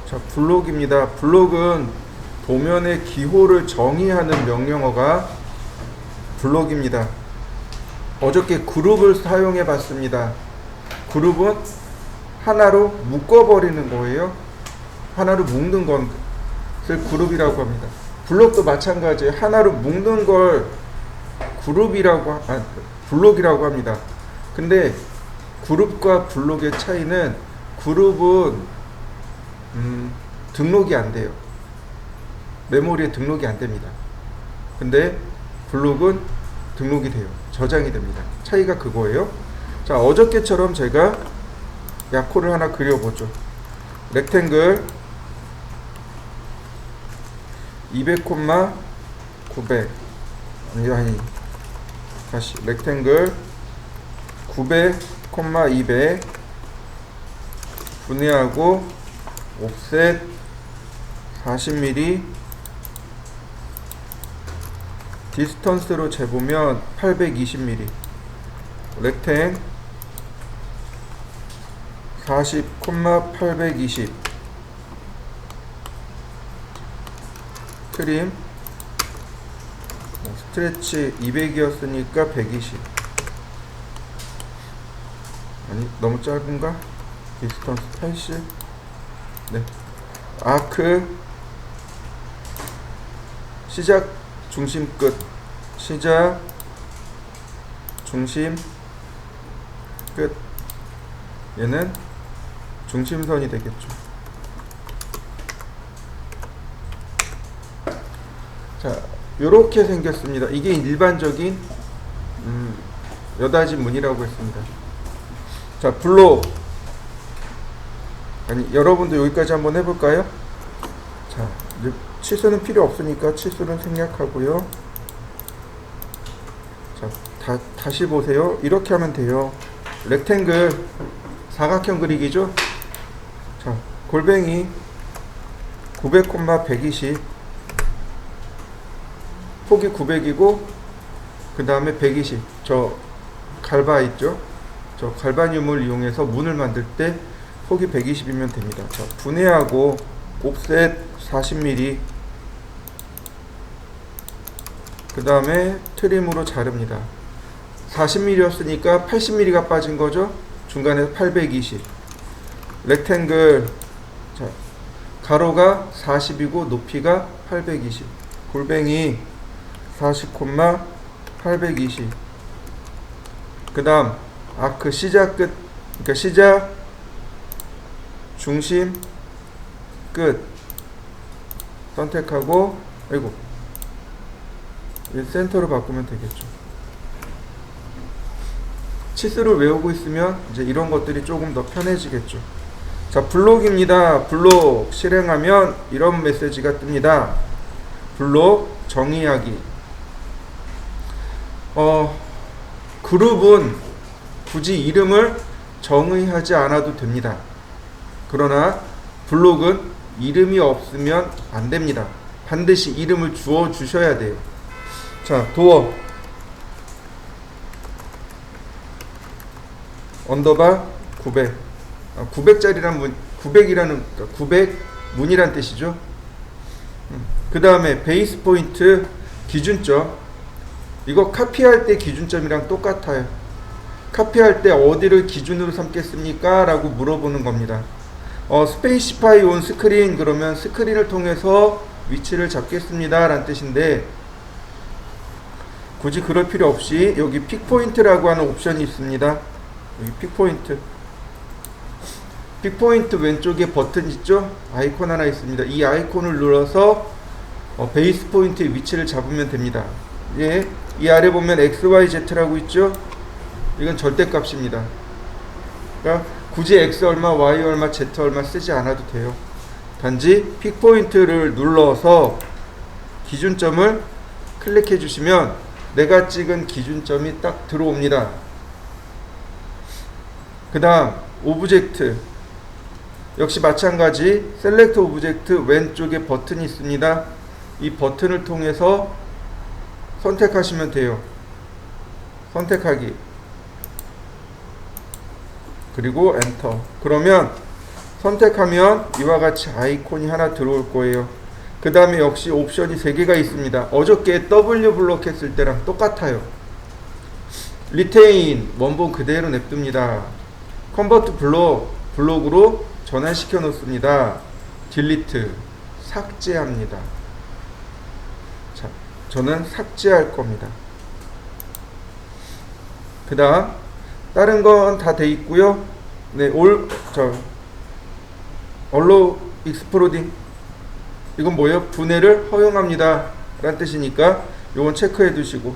자, 블록입니다. 블록은 도면의 기호를 정의하는 명령어가 블록입니다. 어저께 그룹을 사용해 봤습니다. 그룹은 하나로 묶어버리는 거예요. 하나로 묶는 것을 그룹이라고 합니다. 블록도 마찬가지예요. 하나로 묶는 걸 블록이라고 합니다. 근데 그룹과 블록의 차이는, 그룹은 등록이 안 돼요. 메모리에 등록이 안 됩니다. 근데 블록은 등록이 돼요. 저장이 됩니다. 차이가 그거예요. 자, 어저께처럼 제가 야코를 하나 그려보죠. 렉탱글 200,900 아니 다시 렉탱글 900,200 분해하고 옵셋 40mm 디스턴스로 재보면 820mm 렉탱 40,820 트림 스트레치 200이었으니까 120 아니 너무 짧은가? 디스턴스 80 네. 아크 시작 중심 끝 시작 중심 끝 얘는 중심선이 되겠죠. 자, 요렇게 생겼습니다. 이게 일반적인 여닫이 문이라고 했습니다. 자, 블록 여러분도 여기까지 한번 해볼까요? 자, 이제 치수는 필요 없으니까 치수는 생략하고요. 자, 다시 보세요. 이렇게 하면 돼요. 렉탱글 사각형 그리기죠. 자, 골뱅이 900,120 폭이 900이고 그 다음에 120 저 갈바 있죠. 저 갈바늄을 이용해서 문을 만들 때 폭이 120이면 됩니다. 자, 분해하고 옵셋 40mm 그 다음에 트림으로 자릅니다. 40mm였으니까 80mm가 빠진 거죠. 중간에 820 렉탱글 자, 가로가 40이고 높이가 820 골뱅이 40,820 그 다음 아크 시작 끝 그러니까 시작 중심 끝 선택하고 아이고 센터로 바꾸면 되겠죠. 치수를 외우고 있으면 이제 이런 것들이 조금 더 편해지겠죠. 자, 블록입니다. 블록 실행하면 이런 메시지가 뜹니다. 블록 정의하기. 그룹은 굳이 이름을 정의하지 않아도 됩니다. 그러나 블록은 이름이 없으면 안 됩니다. 반드시 이름을 주어 주셔야 돼요. 자, 도어 언더바 900 900짜리란 문 900이라는 900 문이란 뜻이죠. 그 다음에 베이스 포인트 기준점 이거 카피할 때 기준점이랑 똑같아요. 카피할 때 어디를 기준으로 삼겠습니까? 라고 물어보는 겁니다. 스페이시파이 온 스크린 그러면 스크린을 통해서 위치를 잡겠습니다 라는 뜻인데 굳이 그럴 필요 없이 여기 픽포인트라고 하는 옵션이 있습니다. 여기 픽포인트 왼쪽에 버튼 있죠? 아이콘 하나 있습니다. 이 아이콘을 눌러서 베이스 포인트의 위치를 잡으면 됩니다. 예, 이 아래 보면 XYZ라고 있죠? 이건 절대값입니다. 그러니까 굳이 X 얼마, Y 얼마, Z 얼마 쓰지 않아도 돼요. 단지 픽포인트를 눌러서 기준점을 클릭해 주시면 내가 찍은 기준점이 딱 들어옵니다. 그 다음 오브젝트 역시 마찬가지 셀렉트 오브젝트 왼쪽에 버튼이 있습니다. 이 버튼을 통해서 선택하시면 돼요. 선택하기 그리고 엔터. 그러면 선택하면 이와 같이 아이콘이 하나 들어올 거예요. 그 다음에 역시 옵션이 3개가 있습니다. 어저께 W 블록 했을 때랑 똑같아요. 리테인 원본 그대로 냅둡니다. 컨버트 블록으로 전환시켜 놓습니다. 딜리트 삭제합니다. 자, 저는 삭제할 겁니다. 그 다음 다른 건 다 돼 있고요. 네, 얼로 익스플로딩 이건 뭐예요? 분해를 허용합니다 라는 뜻이니까 요건 체크해 두시고,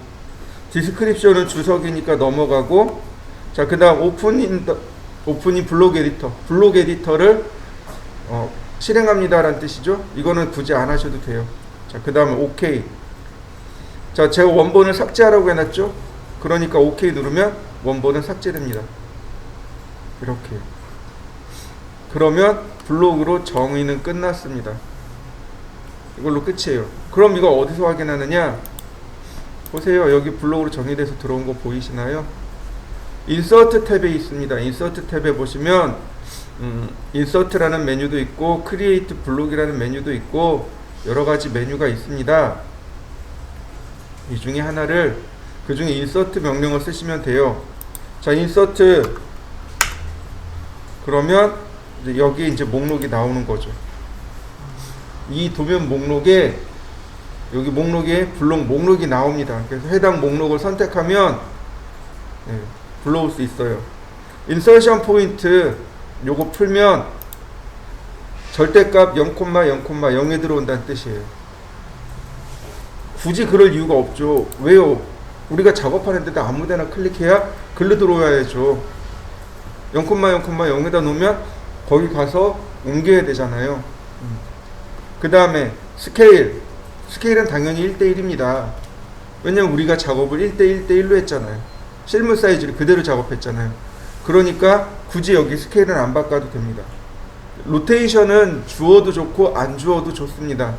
디스크립션은 주석이니까 넘어가고, 자, 그 다음 오프닝 블록 에디터를 실행합니다 라는 뜻이죠. 이거는 굳이 안 하셔도 돼요. 자, 그 다음에 OK. 자, 제가 원본을 삭제하라고 해놨죠. 그러니까 OK 누르면 원본은 삭제됩니다. 이렇게. 그러면 블록으로 정의는 끝났습니다. 이걸로 끝이에요. 그럼 이거 어디서 확인하느냐? 보세요. 여기 블록으로 정의돼서 들어온 거 보이시나요? 인서트 탭에 있습니다. 인서트 탭에 보시면 인서트라는 메뉴도 있고 크리에이트 블록이라는 메뉴도 있고 여러가지 메뉴가 있습니다. 이 중에 하나를, 그 중에 인서트 명령을 쓰시면 돼요. 자, 인서트 그러면 이제 여기 이제 목록이 나오는 거죠. 이 도면 목록에, 여기 목록에 블록 목록이 나옵니다. 그래서 해당 목록을 선택하면 불러올 수 있어요. 인서션 포인트 요거 풀면 절대값 0,0,0에 들어온다는 뜻이에요. 굳이 그럴 이유가 없죠. 왜요? 우리가 작업하는데도 아무데나 클릭해야 글로 들어와야죠. 0,0,0에다 놓으면 거기 가서 옮겨야 되잖아요. 그 다음에 스케일은 당연히 1:1입니다. 왜냐면 우리가 작업을 1:1:1로 했잖아요. 실물 사이즈를 그대로 작업했잖아요. 그러니까 굳이 여기 스케일은 안 바꿔도 됩니다. 로테이션은 주어도 좋고 안 주어도 좋습니다.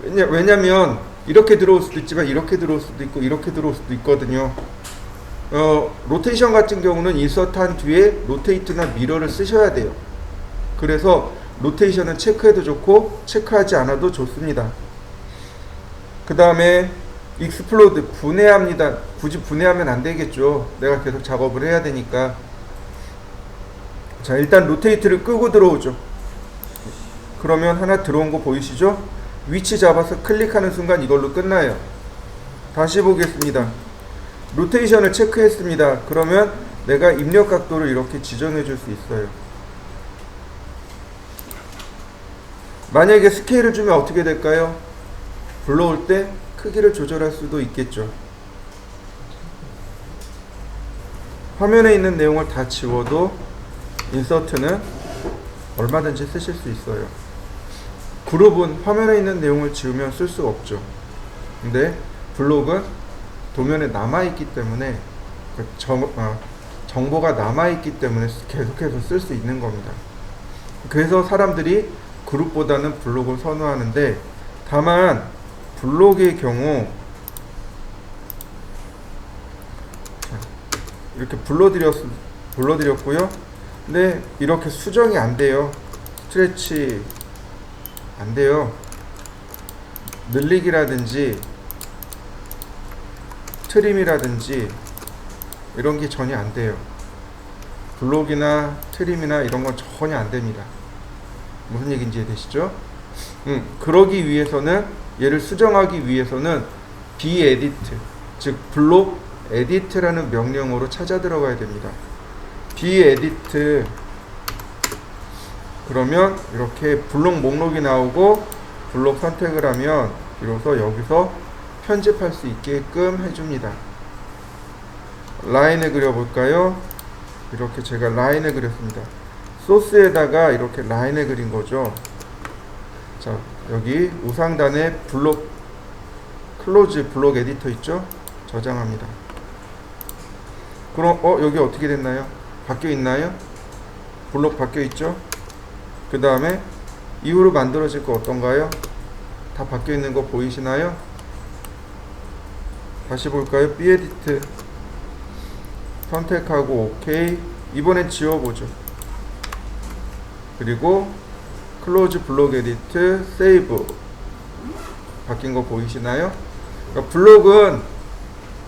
왜냐면 이렇게 들어올 수도 있지만 이렇게 들어올 수도 있고 이렇게 들어올 수도 있거든요. 로테이션 같은 경우는 인서트한 뒤에 로테이트나 미러를 쓰셔야 돼요. 그래서 로테이션은 체크해도 좋고 체크하지 않아도 좋습니다. 그 다음에 익스플로드 분해합니다. 굳이 분해하면 안 되겠죠. 내가 계속 작업을 해야 되니까. 자, 일단 로테이트를 끄고 들어오죠. 그러면 하나 들어온 거 보이시죠? 위치 잡아서 클릭하는 순간 이걸로 끝나요. 다시 보겠습니다. 로테이션을 체크했습니다. 그러면 내가 입력 각도를 이렇게 지정해 줄 수 있어요. 만약에 스케일을 주면 어떻게 될까요? 불러올 때 크기를 조절할 수도 있겠죠. 화면에 있는 내용을 다 지워도 인서트는 얼마든지 쓰실 수 있어요. 그룹은 화면에 있는 내용을 지우면 쓸 수 없죠. 근데 블록은 도면에 남아있기 때문에 정보가 남아있기 때문에 계속해서 쓸 수 있는 겁니다. 그래서 사람들이 그룹보다는 블록을 선호하는데, 다만 블록의 경우 이렇게 불러드렸고요. 근데 이렇게 수정이 안 돼요. 스트레치 안 돼요. 늘리기라든지 트림이라든지 이런 게 전혀 안 돼요. 블록이나 트림이나 이런 건 전혀 안 됩니다. 무슨 얘기인지 이해되시죠? 그러기 위해서는, 얘를 수정하기 위해서는 beEdit, 즉 블록 에디트라는 명령어로 찾아 들어가야 됩니다. beEdit 그러면 이렇게 블록 목록이 나오고 블록 선택을 하면 비로소 여기서 편집할 수 있게끔 해줍니다. 라인을 그려볼까요? 이렇게 제가 라인을 그렸습니다. 소스에다가 이렇게 라인을 그린 거죠. 자, 여기 우상단에 클로즈 블록 에디터 있죠? 저장합니다. 그럼 여기 어떻게 됐나요? 바뀌어 있나요? 블록 바뀌어 있죠? 그 다음에 이후로 만들어질 거 어떤가요? 다 바뀌어 있는 거 보이시나요? 다시 볼까요? beEdit 선택하고 OK. 이번엔 지워보죠. 그리고 클로즈 블록 에디트 세이브 바뀐 거 보이시나요? 그러니까 블록은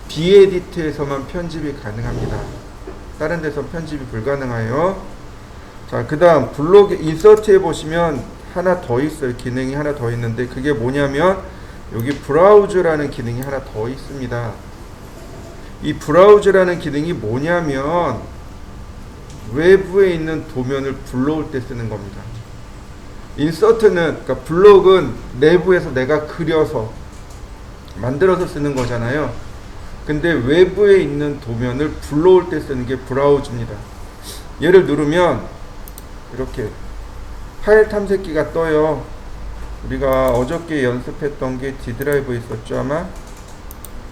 비에디트에서만 편집이 가능합니다. 다른 데서 편집이 불가능해요. 자, 그 다음 블록 인서트에 보시면 하나 더 있어요. 기능이 하나 더 있는데 그게 뭐냐면 여기 브라우즈라는 기능이 하나 더 있습니다. 이 브라우즈라는 기능이 뭐냐면 외부에 있는 도면을 불러올 때 쓰는 겁니다. 인서트는, 그러니까 블록은 내부에서 내가 그려서 만들어서 쓰는 거잖아요. 근데 외부에 있는 도면을 불러올 때 쓰는 게 브라우즈입니다. 얘를 누르면 이렇게 파일 탐색기가 떠요. 우리가 어저께 연습했던 게 D 드라이브에 있었죠 아마.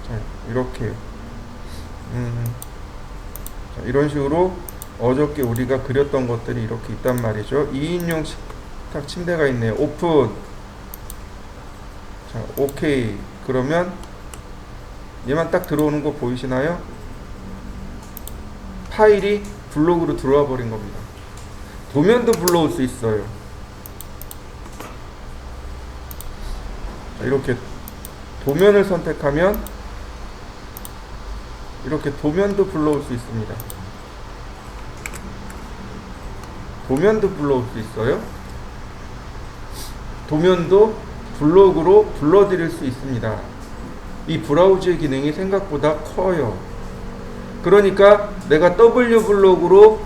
자, 이렇게요. 자, 이런 식으로 어저께 우리가 그렸던 것들이 이렇게 있단 말이죠. 2인용 식탁 침대가 있네요. 오픈. 자, 오케이. 그러면 얘만 딱 들어오는 거 보이시나요? 파일이 블록으로 들어와 버린 겁니다. 도면도 불러올 수 있어요. 자, 이렇게 도면을 선택하면 이렇게 도면도 불러올 수 있습니다. 도면도 불러올 수 있어요. 도면도 블록으로 불러드릴 수 있습니다. 이 브라우즈의 기능이 생각보다 커요. 그러니까 내가 W 블록으로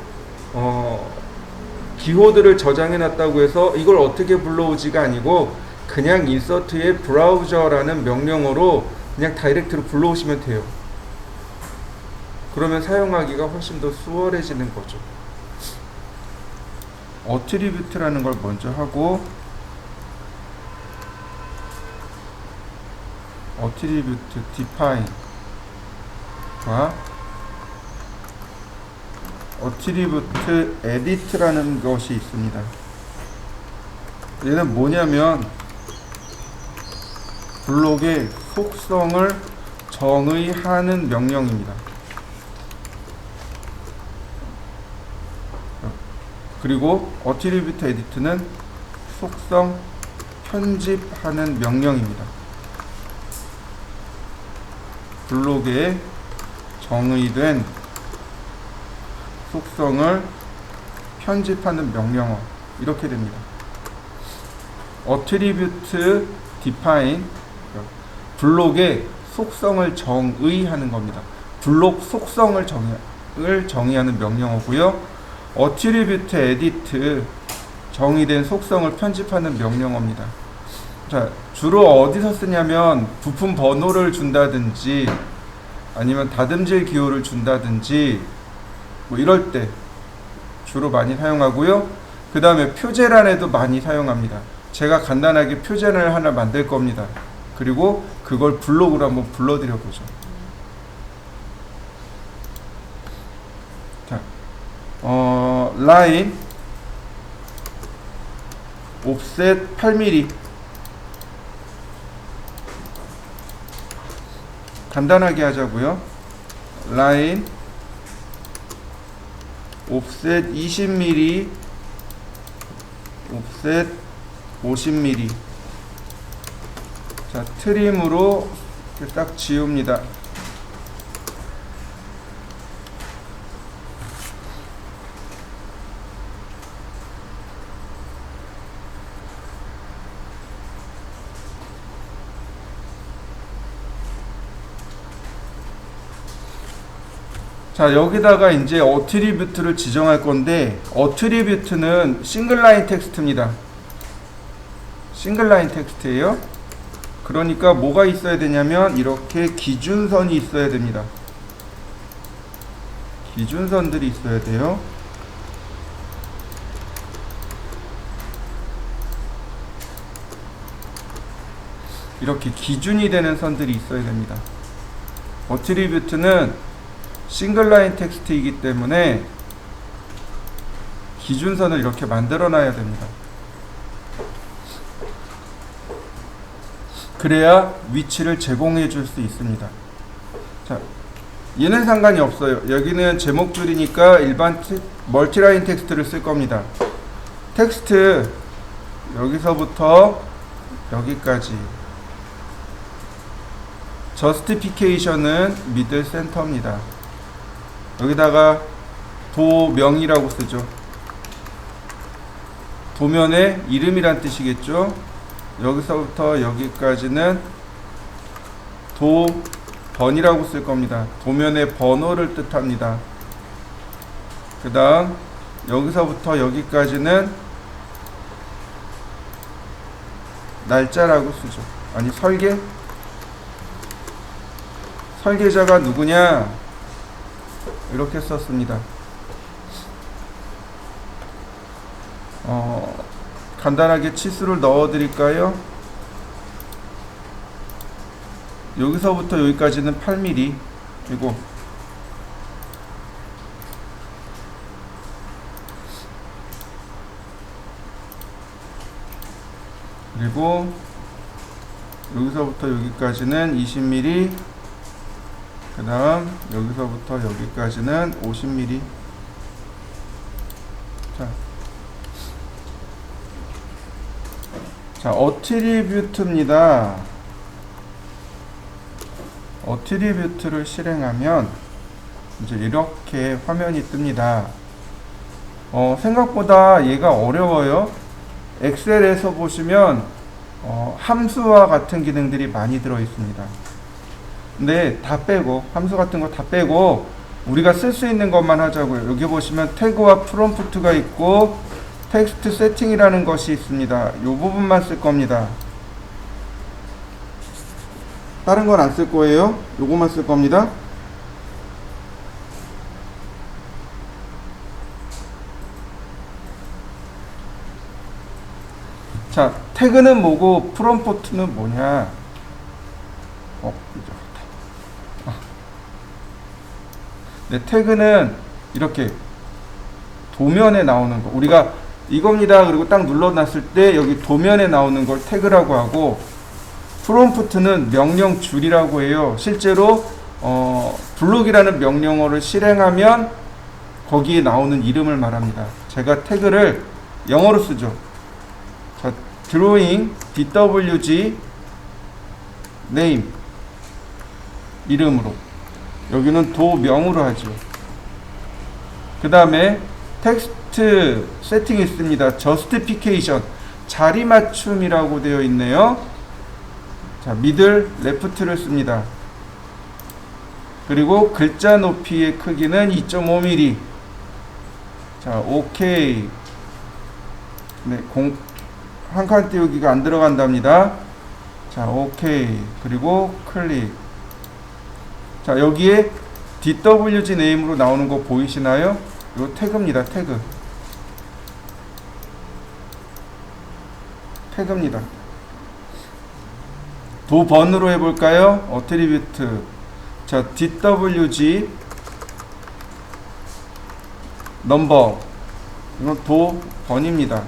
기호들을 저장해 놨다고 해서 이걸 어떻게 불러오지가 아니고 그냥 인서트의 브라우저라는 명령어로 그냥 다이렉트로 불러오시면 돼요. 그러면 사용하기가 훨씬 더 수월해지는 거죠. 어트리뷰트라는 걸 먼저 하고 어트리뷰트 디파인과 어트리뷰트 에디트라는 것이 있습니다. 얘는 뭐냐면 블록의 속성을 정의하는 명령입니다. 그리고 어트리뷰트 에디트는 속성 편집하는 명령입니다. 블록에 정의된 속성을 편집하는 명령어 이렇게 됩니다. 어트리뷰트 디파인 블록의 속성을 정의하는 겁니다. 블록 속성을 정의하는 명령어고요. 어트리뷰트 에디트 정의된 속성을 편집하는 명령어입니다. 자, 주로 어디서 쓰냐면 부품 번호를 준다든지 아니면 다듬질 기호를 준다든지 뭐 이럴 때 주로 많이 사용하고요. 그 다음에 표제란에도 많이 사용합니다. 제가 간단하게 표제란을 하나 만들 겁니다. 그리고 그걸 블록으로 한번 불러드려 보죠. 자, 라인 옵셋 8mm 간단하게 하자고요. 라인 옵셋 20mm 옵셋 50mm 자, 트림으로 이렇게 딱 지웁니다. 자, 여기다가 이제 어트리뷰트를 지정할 건데 어트리뷰트는 싱글라인 텍스트입니다. 싱글라인 텍스트예요. 그러니까 뭐가 있어야 되냐면 이렇게 기준선이 있어야 됩니다. 기준선들이 있어야 돼요. 이렇게 기준이 되는 선들이 있어야 됩니다. 어트리뷰트는 싱글라인 텍스트이기 때문에 기준선을 이렇게 만들어 놔야 됩니다. 그래야 위치를 제공해 줄 수 있습니다. 자, 얘는 상관이 없어요. 여기는 제목줄이니까 일반 멀티라인 텍스트를 쓸 겁니다. 텍스트 여기서부터 여기까지. 저스티피케이션은 미들 센터입니다. 여기다가 도명이라고 쓰죠. 도면의 이름이란 뜻이겠죠. 여기서부터 여기까지는 도번이라고 쓸 겁니다. 도면의 번호를 뜻합니다. 그 다음 여기서부터 여기까지는 날짜라고 쓰죠. 아니, 설계자가 누구냐, 이렇게 썼습니다. 간단하게 치수를 넣어 드릴까요? 여기서부터 여기까지는 8mm 이고, 그리고 여기서부터 여기까지는 20mm, 그 다음 여기서부터 여기까지는 50mm. 자, 어트리뷰트입니다. 어트리뷰트를 실행하면 이제 이렇게 화면이 뜹니다. 생각보다 얘가 어려워요. 엑셀에서 보시면 함수와 같은 기능들이 많이 들어 있습니다. 근데 다 빼고, 함수 같은 거 다 빼고 우리가 쓸 수 있는 것만 하자고요. 여기 보시면 태그와 프롬프트가 있고 텍스트 세팅이라는 것이 있습니다. 이 부분만 쓸 겁니다. 다른 건 안 쓸 거예요. 요거만 쓸 겁니다. 자, 태그는 뭐고 프롬프트는 뭐냐? 네, 태그는 이렇게 도면에 나오는 거, 우리가 이겁니다. 그리고 딱 눌러놨을 때 여기 도면에 나오는 걸 태그라고 하고, 프롬프트는 명령 줄이라고 해요. 실제로 블록이라는 명령어를 실행하면 거기에 나오는 이름을 말합니다. 제가 태그를 영어로 쓰죠. 자, drawing dwg name 이름으로, 여기는 도명으로 하죠. 그 다음에 텍스트 세팅이 있습니다. 저스티피케이션, 자리 맞춤이라고 되어 있네요. 자, 미들 레프트를 씁니다. 그리고 글자 높이의 크기는 2.5mm. 자, 오케이. 네, 한 칸 띄우기가 안 들어간답니다. 자, 오케이. 그리고 클릭. 자, 여기에 DWG 네임으로 나오는 거 보이시나요? 요 태그입니다. 태그입니다. 도번으로 해볼까요? 어트리뷰트. 자, DWG 넘버, 이건 도번입니다.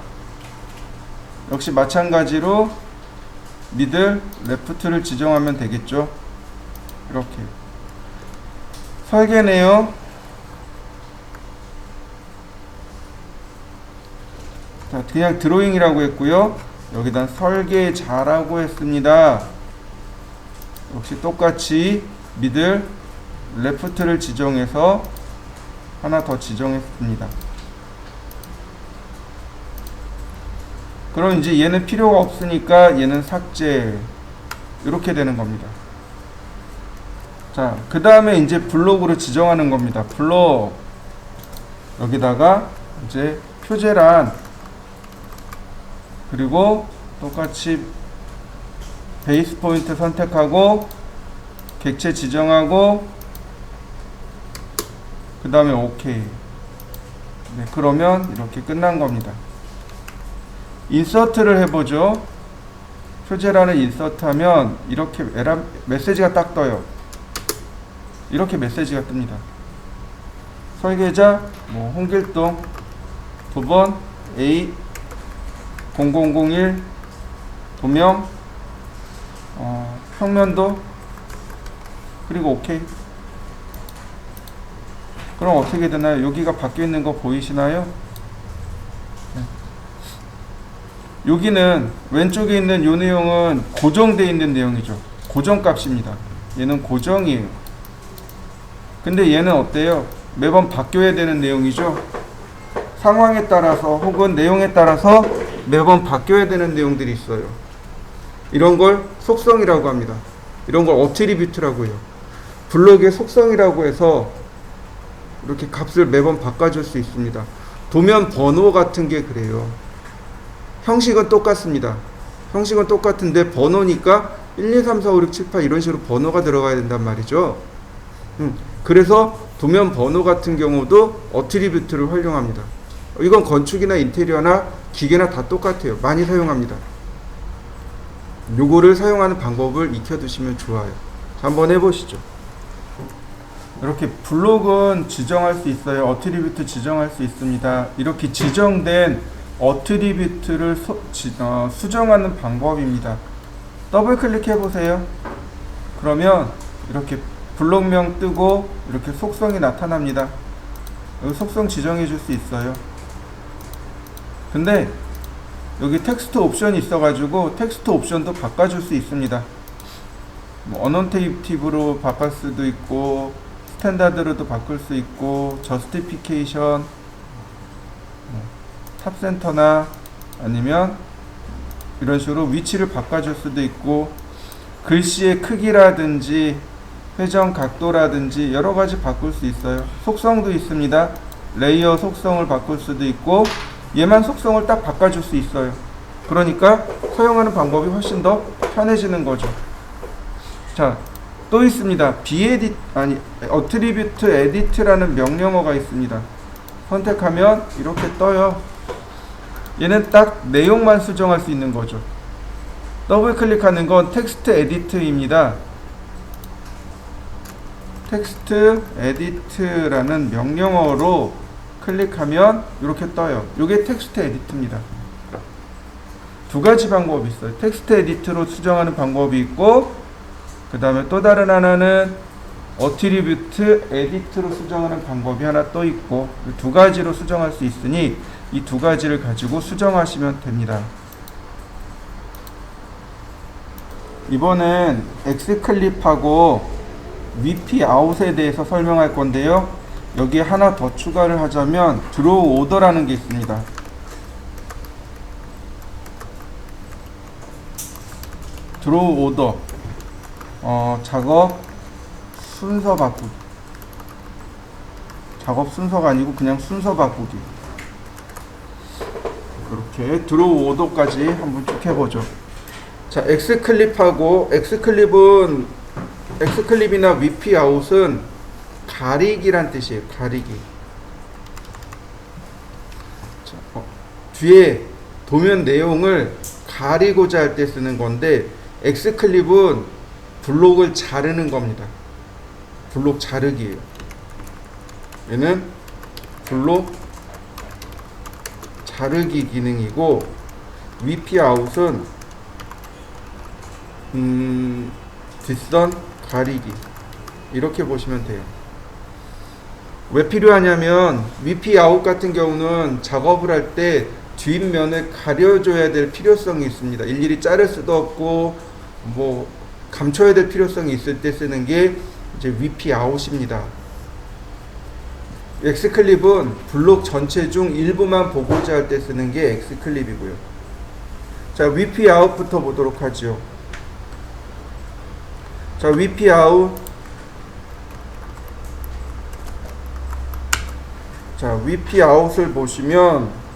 역시 마찬가지로 미들 레프트를 지정하면 되겠죠. 이렇게 설계네요. 자, 그냥 드로잉이라고 했고요. 여기다 설계자라고 했습니다. 역시 똑같이 미들 레프트를 지정해서 하나 더 지정했습니다. 그럼 이제 얘는 필요가 없으니까 얘는 삭제, 이렇게 되는 겁니다. 자, 그 다음에 이제 블록으로 지정하는 겁니다. 블록, 여기다가 이제 표제란, 그리고 똑같이 베이스 포인트 선택하고 객체 지정하고 그 다음에 오케이. 네, 그러면 이렇게 끝난 겁니다. 인서트를 해보죠. 표제란을 인서트 하면 이렇게 메시지가 딱 떠요. 이렇게 메시지가 뜹니다. 설계자 홍길동 도번 A 0001 도명 평면도, 그리고 오케이. 그럼 어떻게 되나요? 여기가 바뀌어 있는 거 보이시나요? 네. 여기는 왼쪽에 있는 요 내용은 고정되어 있는 내용이죠. 고정값입니다. 얘는 고정이에요. 근데 얘는 어때요? 매번 바뀌어야 되는 내용이죠. 상황에 따라서 혹은 내용에 따라서 매번 바뀌어야 되는 내용들이 있어요. 이런 걸 속성이라고 합니다. 이런 걸 어트리뷰트라고 해요. 블록의 속성이라고 해서 이렇게 값을 매번 바꿔줄 수 있습니다. 도면 번호 같은 게 그래요. 형식은 똑같습니다. 형식은 똑같은데 번호니까 1, 2, 3, 4, 5, 6, 7, 8 이런 식으로 번호가 들어가야 된단 말이죠. 그래서 도면 번호 같은 경우도 어트리뷰트를 활용합니다. 이건 건축이나 인테리어나 기계나 다 똑같아요. 많이 사용합니다. 요거를 사용하는 방법을 익혀두시면 좋아요. 자, 한번 해보시죠. 이렇게 블록은 지정할 수 있어요. 어트리뷰트 지정할 수 있습니다. 이렇게 지정된 어트리뷰트를 수정하는 방법입니다. 더블 클릭해 보세요. 그러면 이렇게 블록명 뜨고 이렇게 속성이 나타납니다. 여기 속성 지정해 줄 수 있어요. 근데 여기 텍스트 옵션이 있어가지고 텍스트 옵션도 바꿔줄 수 있습니다. 뭐 어넌테이티브로 바꿀 수도 있고 스탠다드로도 바꿀 수 있고 저스티피케이션 탑센터나 아니면 이런 식으로 위치를 바꿔줄 수도 있고 글씨의 크기라든지 회전 각도라든지 여러가지 바꿀 수 있어요. 속성도 있습니다. 레이어 속성을 바꿀 수도 있고 얘만 속성을 딱 바꿔줄 수 있어요. 그러니까 사용하는 방법이 훨씬 더 편해지는 거죠. 자, 또 있습니다. 어트리뷰트 에디트라는 명령어가 있습니다. 선택하면 이렇게 떠요. 얘는 딱 내용만 수정할 수 있는 거죠. 더블 클릭하는 건 텍스트 에디트입니다. 텍스트 에디트라는 명령어로 클릭하면 이렇게 떠요. 이게 텍스트 에디트입니다. 두 가지 방법이 있어요. 텍스트 에디트로 수정하는 방법이 있고 그 다음에 또 다른 하나는 어트리뷰트 에디트로 수정하는 방법이 하나 또 있고 두 가지로 수정할 수 있으니 이 두 가지를 가지고 수정하시면 됩니다. 이번엔 엑스클립하고 VP 아웃에 대해서 설명할 건데요. 여기에 하나 더 추가를 하자면 드로우 오더라는 게 있습니다. 드로우 오더 작업 순서 바꾸기. 작업 순서가 아니고 그냥 순서 바꾸기. 이렇게 드로우 오더까지 한번 쭉 해보죠. 자, 엑스클립이나 VP 아웃은 가리기란 뜻이에요. 가리기. 자, 뒤에 도면 내용을 가리고자 할 때 쓰는 건데 엑스클립은 블록을 자르는 겁니다. 블록 자르기예요. 얘는 블록 자르기 기능이고 VP 아웃은 뒷선 가리기 이렇게 보시면 돼요. 왜 필요하냐면 VP 아웃 같은 경우는 작업을 할 때 뒷면을 가려줘야 될 필요성이 있습니다. 일일이 자를 수도 없고 뭐 감춰야 될 필요성이 있을 때 쓰는 게 이제 VP 아웃입니다. 엑스클립은 블록 전체 중 일부만 보고자 할 때 쓰는 게 엑스클립이고요. 자, VP 아웃부터 보도록 하죠. 자, VP 아웃. 자, VP 아웃을 보시면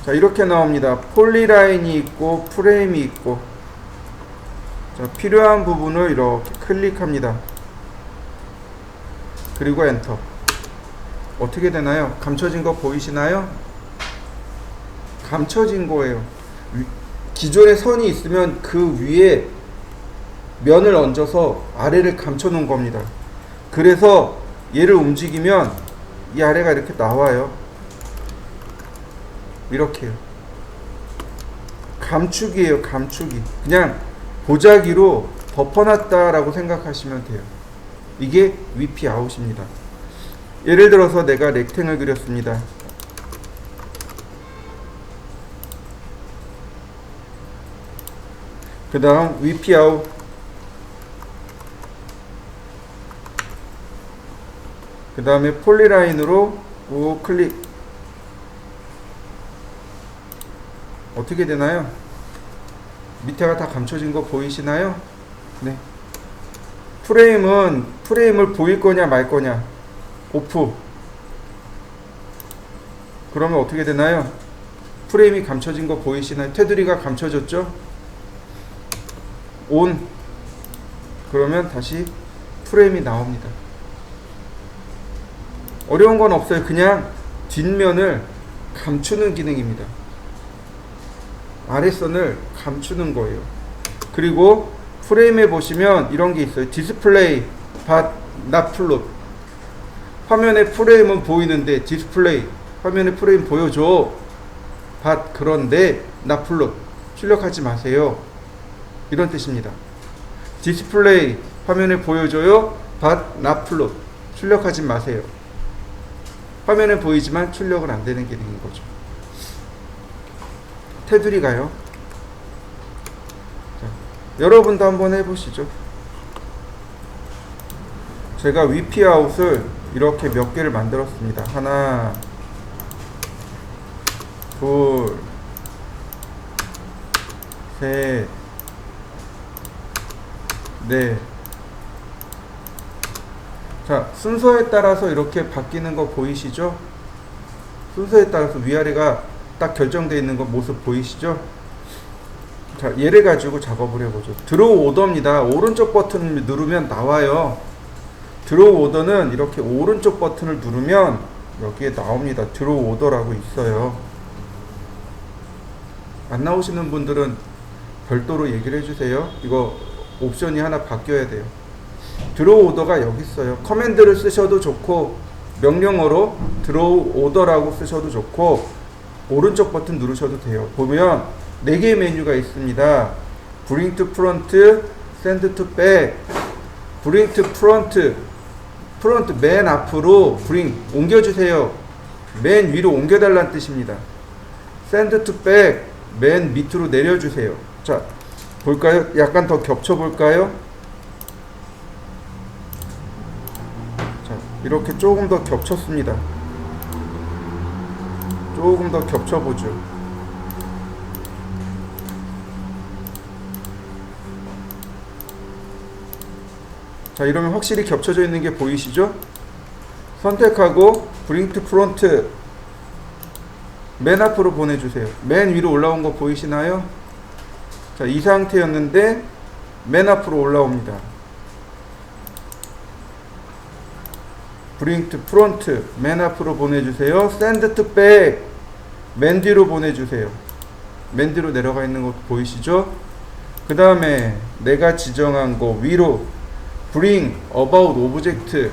자, 이렇게 나옵니다. 폴리라인이 있고 프레임이 있고 자, 필요한 부분을 이렇게 클릭합니다. 그리고 엔터. 어떻게 되나요? 감춰진 거 보이시나요? 감춰진 거예요. 기존에 선이 있으면 그 위에 면을 얹어서 아래를 감춰 놓은 겁니다. 그래서 얘를 움직이면 이 아래가 이렇게 나와요. 이렇게요. 감추기예요. 감추기. 그냥 보자기로 덮어놨다라고 생각하시면 돼요. 이게 VP 아웃입니다. 예를 들어서 내가 렉탱을 그렸습니다. 그 다음 VP아웃, 그 다음에 폴리라인으로 우클릭. 어떻게 되나요? 밑에가 다 감춰진 거 보이시나요? 네. 프레임을 보일 거냐 말 거냐. 오프. 그러면 어떻게 되나요? 프레임이 감춰진 거 보이시나요? 테두리가 감춰졌죠? 온. 그러면 다시 프레임이 나옵니다. 어려운 건 없어요. 그냥 뒷면을 감추는 기능입니다. 아랫선을 감추는 거예요. 그리고 프레임에 보시면 이런 게 있어요. 디스플레이 but not float. 화면에 프레임은 보이는데 디스플레이, 화면에 프레임 보여줘. but 그런데 not float. 출력하지 마세요. 이런 뜻입니다. 디스플레이, 화면에 보여줘요. but not float. 출력하지 마세요. 화면에 보이지만 출력은 안 되는 기능인 거죠. 테두리가요. 자, 여러분도 한번 해보시죠. 제가 VP아웃을 이렇게 몇 개를 만들었습니다. 하나, 둘, 셋, 넷. 자, 순서에 따라서 이렇게 바뀌는 거 보이시죠? 순서에 따라서 위아래가 딱 결정되어 있는 거 모습 보이시죠? 자, 얘를 가지고 작업을 해보죠. 드로우 오더입니다. 오른쪽 버튼을 누르면 나와요. 드로우 오더는 이렇게 오른쪽 버튼을 누르면 여기에 나옵니다. 드로우 오더라고 있어요. 안 나오시는 분들은 별도로 얘기를 해주세요. 이거 옵션이 하나 바뀌어야 돼요. 드로우 오더가 여기 있어요. 커맨드를 쓰셔도 좋고 명령어로 드로우 오더라고 쓰셔도 좋고 오른쪽 버튼 누르셔도 돼요. 보면 4개의 메뉴가 있습니다. Bring to front, Send to back, Bring to front, 프론트 맨 앞으로 Bring 옮겨주세요. 맨 위로 옮겨달라는 뜻입니다. Send to back 맨 밑으로 내려주세요. 자, 볼까요? 약간 더 겹쳐볼까요? 자, 이렇게 조금 더 겹쳤습니다. 조금 더 겹쳐보죠. 자, 이러면 확실히 겹쳐져 있는 게 보이시죠? 선택하고 Bring to Front 맨 앞으로 보내주세요. 맨 위로 올라온 거 보이시나요? 자, 이 상태였는데 맨 앞으로 올라옵니다. Bring to Front 맨 앞으로 보내주세요. Send to Back 맨 뒤로 보내주세요. 맨 뒤로 내려가 있는 거 보이시죠? 그 다음에 내가 지정한 거 위로 Bring About Object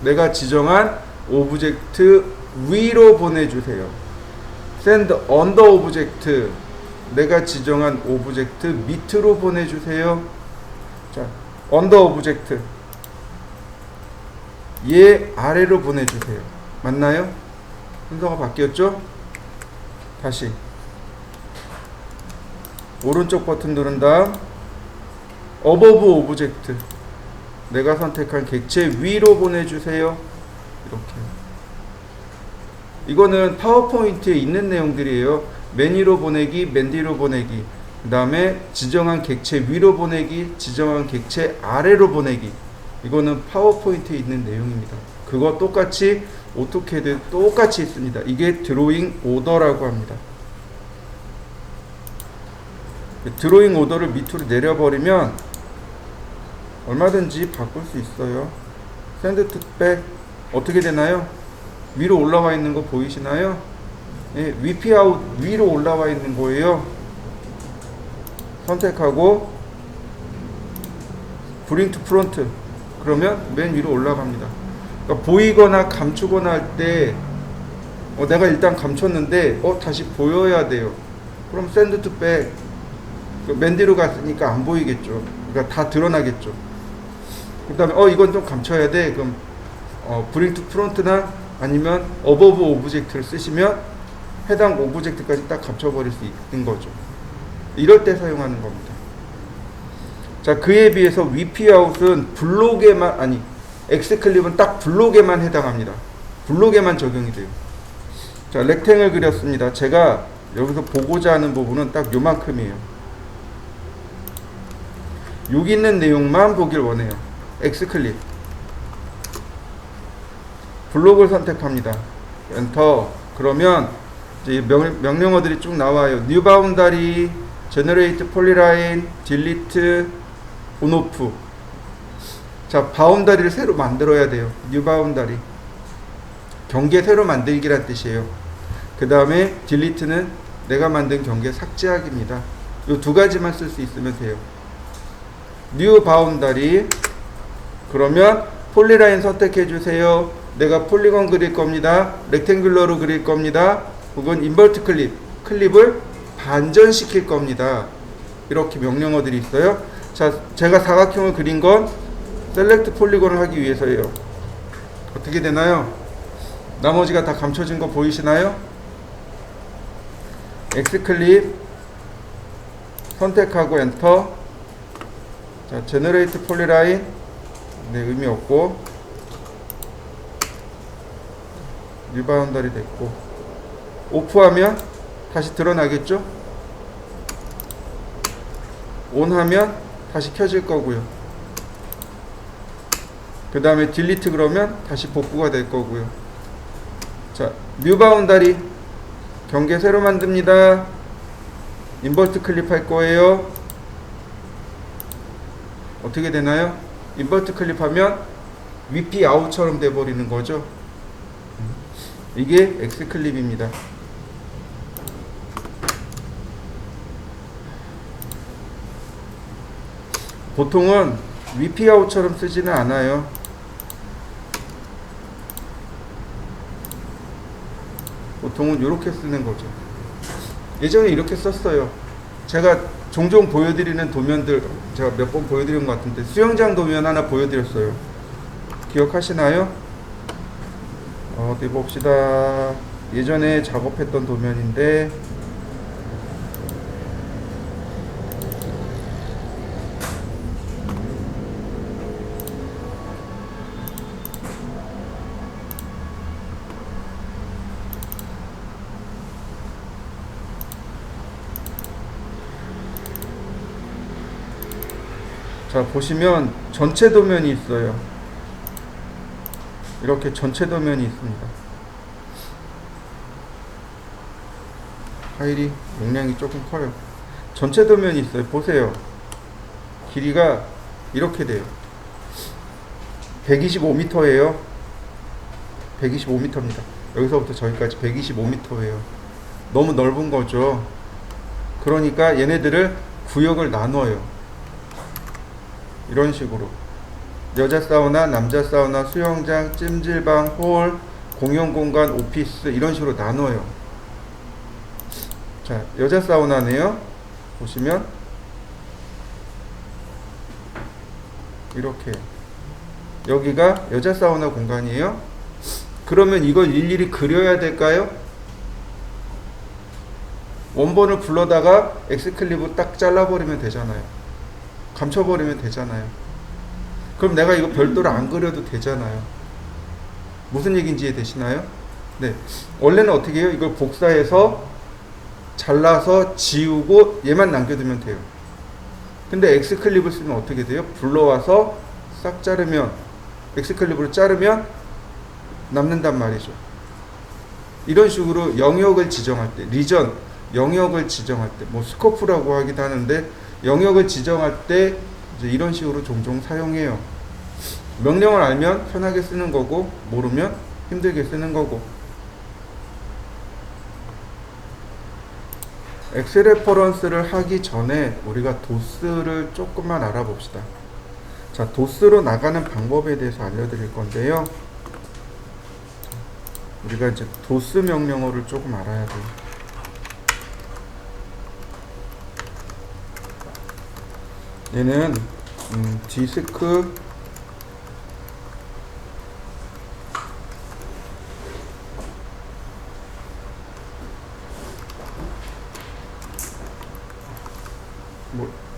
내가 지정한 오브젝트 위로 보내주세요. Send Under Object 내가 지정한 오브젝트 밑으로 보내주세요. 자, Under Object 얘 아래로 보내주세요. 맞나요? 순서가 바뀌었죠? 다시 오른쪽 버튼 누른 다음 Above Object 내가 선택한 객체 위로 보내주세요. 이렇게. 이거는 파워포인트에 있는 내용들이에요. 맨 위로 보내기, 맨 뒤로 보내기, 그 다음에 지정한 객체 위로 보내기, 지정한 객체 아래로 보내기. 이거는 파워포인트에 있는 내용입니다. 그거 똑같이 오토캐드 똑같이 있습니다. 이게 드로잉 오더라고 합니다. 드로잉 오더를 밑으로 내려버리면 얼마든지 바꿀 수 있어요. 샌드 투백 어떻게 되나요? 위로 올라와 있는 거 보이시나요? 예, VP 아웃 위로 올라와 있는 거예요. 선택하고 Bring to Front 그러면 맨 위로 올라갑니다. 그러니까 보이거나 감추거나 할 때 내가 일단 감췄는데 다시 보여야 돼요. 그럼 Send to Back 맨 뒤로 갔으니까 안 보이겠죠. 그러니까 다 드러나겠죠. 그 다음에 이건 좀 감춰야 돼. 그럼 bring to front나 아니면 above 오브젝트를 쓰시면 해당 오브젝트까지 딱 감춰버릴 수 있는 거죠. 이럴 때 사용하는 겁니다. 자, 그에 비해서 VPOut은 블록에만, 아니 X클립은 딱 블록에만 해당합니다. 블록에만 적용이 돼요. 자, 렉탱을 그렸습니다. 제가 여기서 보고자 하는 부분은 딱 요만큼이에요. 여기 있는 내용만 보길 원해요. X클립 블록을 선택합니다. 엔터. 그러면 이제 명령어들이 쭉 나와요. New Boundary, Generate Polyline, Delete, On/Off. 자, 바운다리를 새로 만들어야 돼요. New Boundary. 경계 새로 만들기란 뜻이에요. 그 다음에 Delete는 내가 만든 경계 삭제하기입니다. 이 두 가지만 쓸 수 있으면 돼요. New Boundary. 그러면 폴리라인 선택해 주세요. 내가 폴리건 그릴 겁니다. 렉탱귤러로 그릴 겁니다. 혹은 인버트 클립을 반전시킬 겁니다. 이렇게 명령어들이 있어요. 자, 제가 사각형을 그린 건 셀렉트 폴리곤을 하기 위해서예요. 어떻게 되나요? 나머지가 다 감춰진 거 보이시나요? X클립 선택하고 엔터. 자, 제너레이트 폴리라인. 네, 의미 없고. 뉴바운더리 됐고. 오프하면 다시 드러나겠죠? 온하면 다시 켜질 거고요. 그 다음에 딜리트 그러면 다시 복구가 될 거고요. 자, 뉴바운더리 경계 새로 만듭니다. 인버트 클립 할 거예요. 어떻게 되나요? 인버트 클립하면 VP 아웃처럼 돼버리는 거죠. 이게 X 클립입니다. 보통은 VP 아웃처럼 쓰지는 않아요. 보통은 이렇게 쓰는 거죠. 예전에 이렇게 썼어요. 제가 종종 보여드리는 도면들, 제가 몇 번 보여드린 것 같은데 수영장 도면 하나 보여드렸어요. 기억하시나요? 어디 봅시다. 예전에 작업했던 도면인데 자, 보시면 전체 도면이 있어요. 이렇게 전체 도면이 있습니다. 파일이 용량이 조금 커요. 전체 도면이 있어요. 보세요. 길이가 이렇게 돼요. 125m예요. 125m입니다. 여기서부터 저기까지 125m예요. 너무 넓은 거죠. 그러니까 얘네들을 구역을 나눠요. 이런 식으로 여자 사우나, 남자 사우나, 수영장, 찜질방, 홀, 공용공간, 오피스 이런 식으로 나눠요. 자, 여자 사우나네요. 보시면 이렇게 여기가 여자 사우나 공간이에요. 그러면 이걸 일일이 그려야 될까요? 원본을 불러다가 X클립을 딱 잘라버리면 되잖아요. 감춰버리면 되잖아요. 그럼 내가 이거 별도로 안 그려도 되잖아요. 무슨 얘기인지 이해되시나요? 네. 원래는 어떻게 해요? 이걸 복사해서 잘라서 지우고 얘만 남겨두면 돼요. 근데 X클립을 쓰면 어떻게 돼요? 불러와서 싹 자르면, X클립으로 자르면 남는단 말이죠. 이런 식으로 영역을 지정할 때, 리전, 영역을 지정할 때, 뭐 스코프라고 하기도 하는데 영역을 지정할 때 이제 이런 식으로 종종 사용해요. 명령을 알면 편하게 쓰는 거고 모르면 힘들게 쓰는 거고. X 레퍼런스를 하기 전에 우리가 도스를 조금만 알아봅시다. 자, 도스로 나가는 방법에 대해서 알려드릴 건데요. 우리가 이제 도스 명령어를 조금 알아야 돼요. 얘는 디스크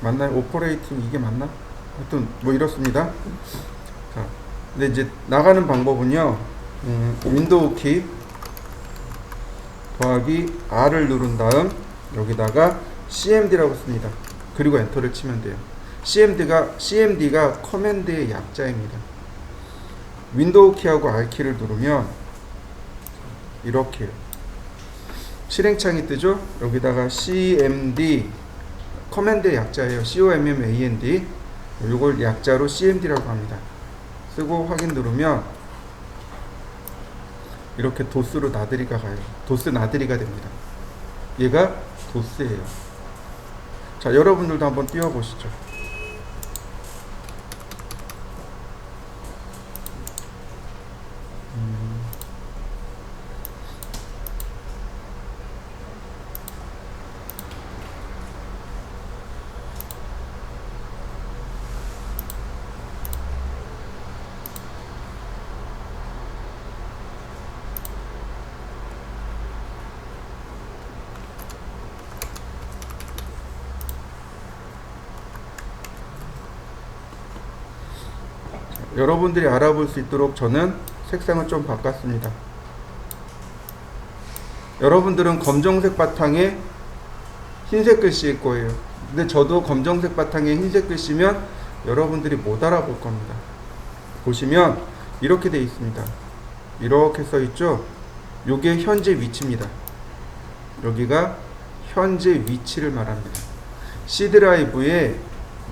맞나요? 오퍼레이팅 이게 맞나? 하여튼 뭐 이렇습니다. 자, 근데 이제 나가는 방법은요. 윈도우 키 더하기 R을 누른 다음 여기다가 CMD라고 씁니다. 그리고 엔터를 치면 돼요. CMD가 커맨드의 약자입니다. 윈도우 키하고 R 키를 누르면 이렇게 실행창이 뜨죠. 여기다가 CMD 커맨드의 약자예요. COMMAND 이걸 약자로 CMD라고 합니다. 쓰고 확인 누르면 이렇게 도스로 나들이가 가요. 도스 나들이가 됩니다. 얘가 도스예요. 자, 여러분들도 한번 띄워보시죠. 여러분들이 알아볼 수 있도록 저는 색상을 좀 바꿨습니다. 여러분들은 검정색 바탕에 흰색 글씨일 거예요. 근데 저도 검정색 바탕에 흰색 글씨면 여러분들이 못 알아볼 겁니다. 보시면 이렇게 되어 있습니다. 이렇게 써 있죠. 요게 현재 위치입니다. 여기가 현재 위치를 말합니다. C 드라이브에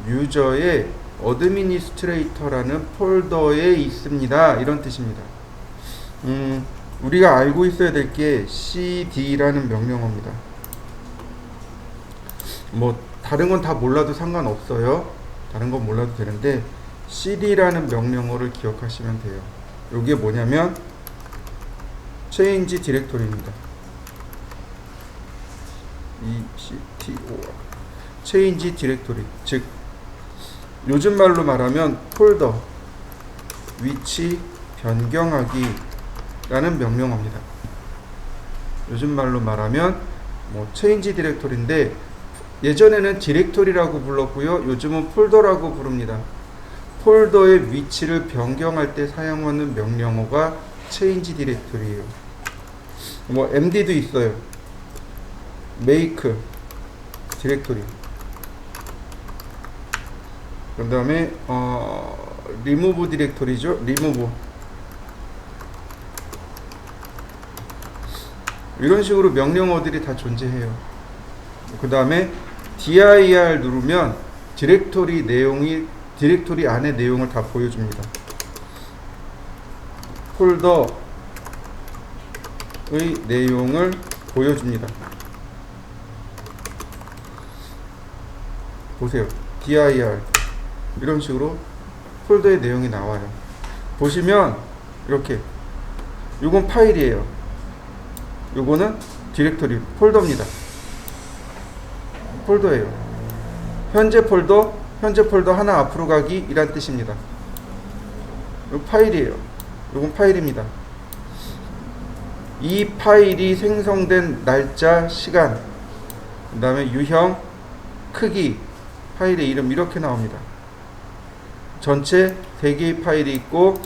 유저의 어드미니스트레이터라는 폴더에 있습니다. 이런 뜻입니다. 우리가 알고 있어야 될 게 cd라는 명령어입니다. 뭐 다른 건 다 몰라도 상관없어요. 다른 건 몰라도 되는데 cd라는 명령어를 기억하시면 돼요. 이게 뭐냐면 change 디렉토리입니다. change 디렉토리, 즉 요즘 말로 말하면 폴더 위치 변경하기 라는 명령어입니다. 요즘 말로 말하면 뭐 체인지 디렉토리인데 예전에는 디렉토리라고 불렀고요. 요즘은 폴더라고 부릅니다. 폴더의 위치를 변경할 때 사용하는 명령어가 체인지 디렉토리예요. 뭐 MD도 있어요. make 디렉토리. 그 다음에 remove 디렉토리죠. remove. 이런 식으로 명령어들이 다 존재해요. 그 다음에 dir 누르면 디렉토리 안의 내용을 다 보여줍니다. 폴더의 내용을 보여줍니다. 보세요. dir 이런 식으로 폴더의 내용이 나와요. 보시면 이렇게 이건 파일이에요. 요거는 디렉토리 폴더입니다. 폴더예요. 현재 폴더 하나 앞으로 가기 이란 뜻입니다. 요 파일이에요. 요건 파일입니다. 이 파일이 생성된 날짜, 시간, 그 다음에 유형, 크기, 파일의 이름 이렇게 나옵니다. 전체 3개의 파일이 있고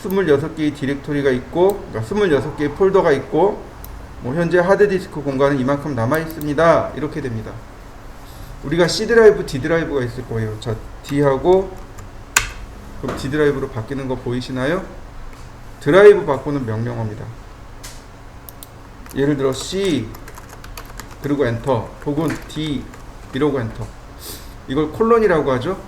26개의 디렉토리가 있고, 그러니까 26개의 폴더가 있고, 뭐 현재 하드디스크 공간은 이만큼 남아 있습니다. 이렇게 됩니다. 우리가 C 드라이브, D 드라이브가 있을 거예요. 자, D하고 그럼 D 드라이브로 바뀌는 거 보이시나요? 드라이브 바꾸는 명령어입니다. 예를 들어 C 그리고 엔터 혹은 D 이러고 엔터. 이걸 콜론이라고 하죠.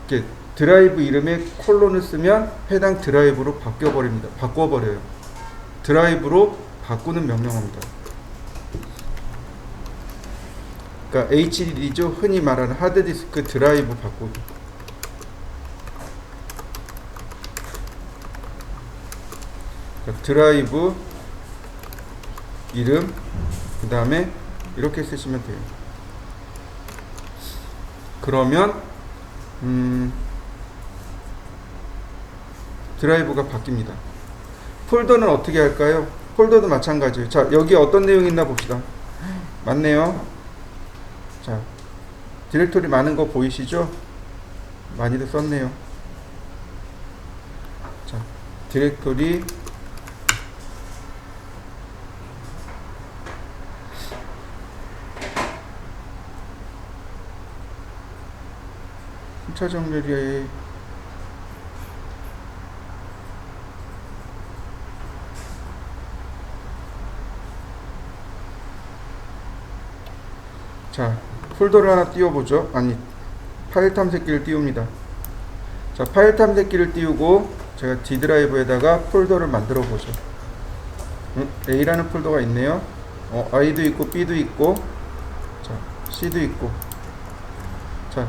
이렇게 드라이브 이름에 콜론을 쓰면 해당 드라이브로 바꿔버려요. 드라이브로 바꾸는 명령어입니다. 그러니까 HDD죠. 흔히 말하는 하드디스크 드라이브 바꾸기. 그러니까 드라이브 이름 그 다음에 이렇게 쓰시면 돼요. 그러면 드라이브가 바뀝니다. 폴더는 어떻게 할까요? 폴더도 마찬가지예요. 자, 여기 어떤 내용이 있나 봅시다. 맞네요. 자, 디렉토리 많은 거 보이시죠? 많이들 썼네요. 자, 디렉토리 순차 정렬이 자, 폴더를 하나 띄워보죠. 아니, 파일 탐색기를 띄웁니다. 자, 파일 탐색기를 띄우고 제가 D 드라이브에다가 폴더를 만들어 보죠. A라는 폴더가 있네요. I도 있고 B도 있고, 자, C도 있고. 자,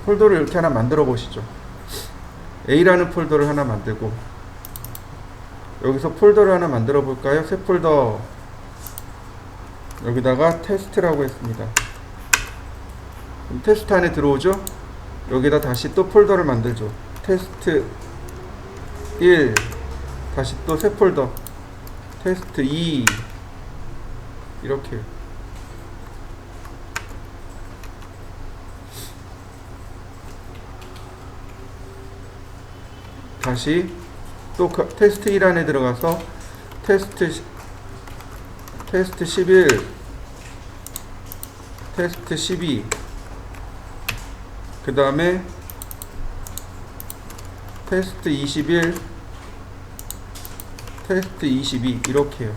폴더를 이렇게 하나 만들어 보시죠. A라는 폴더를 하나 만들고, 여기서 폴더를 하나 만들어 볼까요? 새 폴더. 여기다가 테스트라고 했습니다. 그럼 테스트 안에 들어오죠? 여기다 다시 또 폴더를 만들죠. 테스트 1, 다시 또 새 폴더, 테스트 2, 이렇게. 다시 또 테스트 1 안에 들어가서 테스트 11, 테스트 12, 그 다음에 테스트 21, 테스트 22, 이렇게요.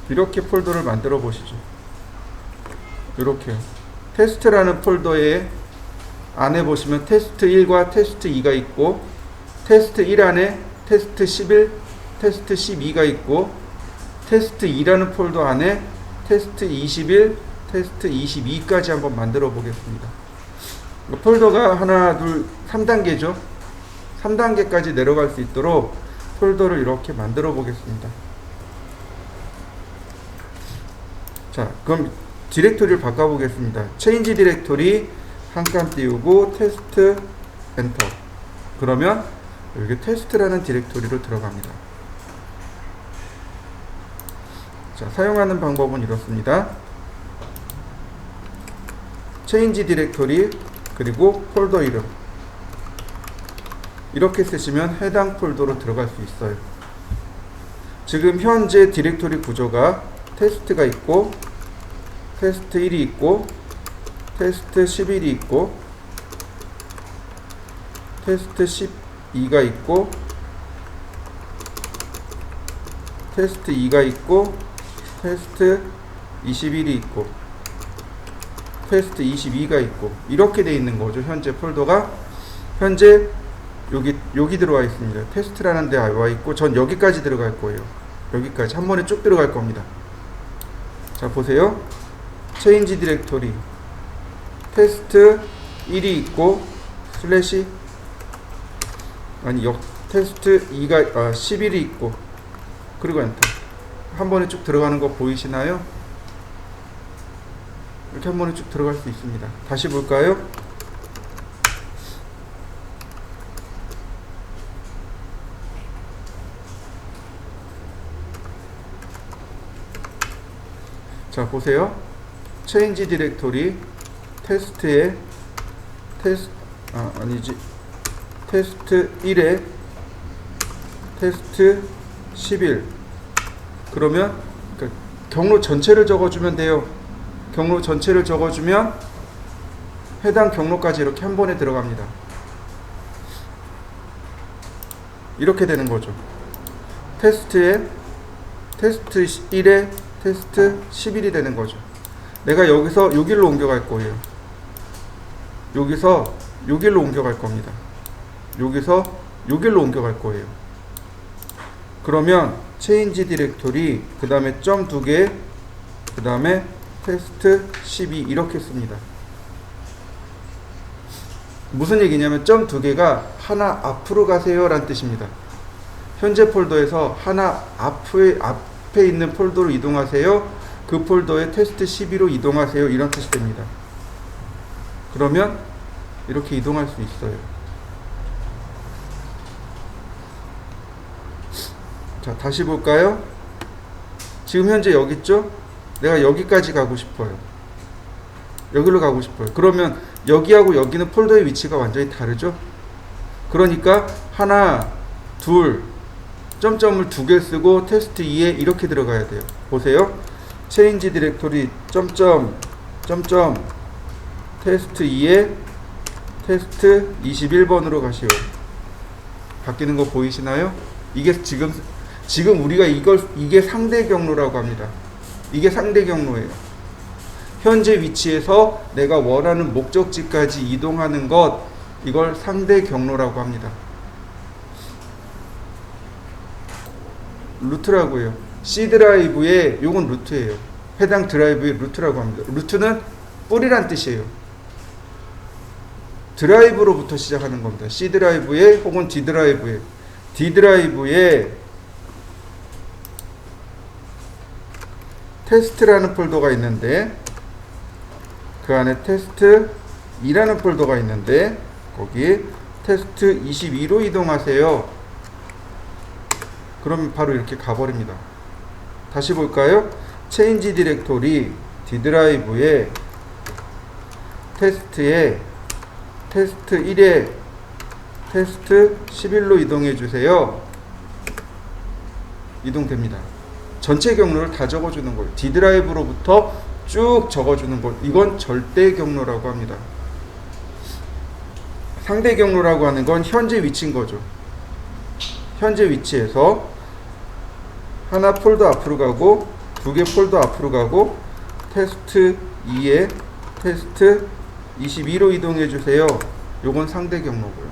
이렇게 폴더를 만들어 보시죠. 이렇게요. 테스트라는 폴더에 안에 보시면 테스트 1과 테스트 2가 있고, 테스트 1 안에 테스트 11, 테스트 12가 있고, 테스트 2라는 폴더 안에 테스트 21, 테스트 22까지 한번 만들어 보겠습니다. 폴더가 하나, 둘, 3단계죠. 3단계까지 내려갈 수 있도록 폴더를 이렇게 만들어 보겠습니다. 자, 그럼 디렉토리를 바꿔보겠습니다. 체인지 디렉토리 한 칸 띄우고 테스트 엔터. 그러면 여기 테스트라는 디렉토리로 들어갑니다. 자, 사용하는 방법은 이렇습니다. 체인지 디렉토리 그리고 폴더 이름 이렇게 쓰시면 해당 폴더로 들어갈 수 있어요. 지금 현재 디렉토리 구조가 테스트가 있고, 테스트 1이 있고, 테스트 11이 있고, 테스트 12가 있고, 테스트 2가 있고, 테스트 21이 있고, 테스트 22가 있고, 이렇게 돼 있는 거죠. 현재 폴더가 현재 여기 들어와 있습니다. 테스트라는 데 와 있고, 전 여기까지 들어갈 거예요. 여기까지 한 번에 쭉 들어갈 겁니다. 자, 보세요. 체인지 디렉토리 테스트 1이 있고 슬래시 테스트 2가 11이 있고, 그리고 엔터. 한 번에 쭉 들어가는 거 보이시나요? 이렇게 한 번에 쭉 들어갈 수 있습니다. 다시 볼까요? 자, 보세요. 체인지 디렉토리 테스트에 테스트 1에 테스트 11. 그러면 경로 전체를 적어주면 돼요. 경로 전체를 적어주면 해당 경로까지 이렇게 한 번에 들어갑니다. 이렇게 되는 거죠. 테스트 1에 테스트 11이 되는 거죠. 내가 여기서 여기로 옮겨갈 거예요. 여기서 여기로 옮겨갈 겁니다. 여기서 여기로 옮겨갈 거예요. 그러면 체인지 디렉토리 그 다음에 점 2개 그 다음에 테스트 12 이렇게 씁니다. 무슨 얘기냐면 점 2개가 하나 앞으로 가세요 라는 뜻입니다. 현재 폴더에서 하나 앞에 있는 폴더로 이동하세요. 그 폴더에 테스트 12로 이동하세요. 이런 뜻이 됩니다. 그러면 이렇게 이동할 수 있어요. 자, 다시 볼까요? 지금 현재 여기 있죠? 내가 여기까지 가고 싶어요. 여기로 가고 싶어요. 그러면 여기하고 여기는 폴더의 위치가 완전히 다르죠? 그러니까 하나, 둘, 점점을 두 개 쓰고 테스트 2에 이렇게 들어가야 돼요. 보세요. 체인지 디렉토리 점점 점점 테스트 2에 테스트 21번으로 가시오. 바뀌는 거 보이시나요? 이게 지금 우리가 이게 상대 경로라고 합니다. 이게 상대 경로예요. 현재 위치에서 내가 원하는 목적지까지 이동하는 것, 이걸 상대 경로라고 합니다. 루트라고 해요. C 드라이브의 요건 루트예요. 해당 드라이브의 루트라고 합니다. 루트는 뿌리란 뜻이에요. 드라이브로부터 시작하는 겁니다. C 드라이브에 혹은 D 드라이브에 테스트라는 폴더가 있는데 그 안에 테스트 2라는 폴더가 있는데 거기에 테스트 22로 이동하세요. 그러면 바로 이렇게 가버립니다. 다시 볼까요? 체인지 디렉토리 D 드라이브에 테스트에 테스트 1에 테스트 11로 이동해 주세요. 이동됩니다. 전체 경로를 다 적어주는 거예요. D 드라이브로부터 쭉 적어주는 것. 이건 절대 경로라고 합니다. 상대 경로라고 하는 건 현재 위치인 거죠. 현재 위치에서 하나 폴더 앞으로 가고 두 개 폴더 앞으로 가고 테스트 2에 테스트 22로 이동해 주세요. 요건 상대 경로고요.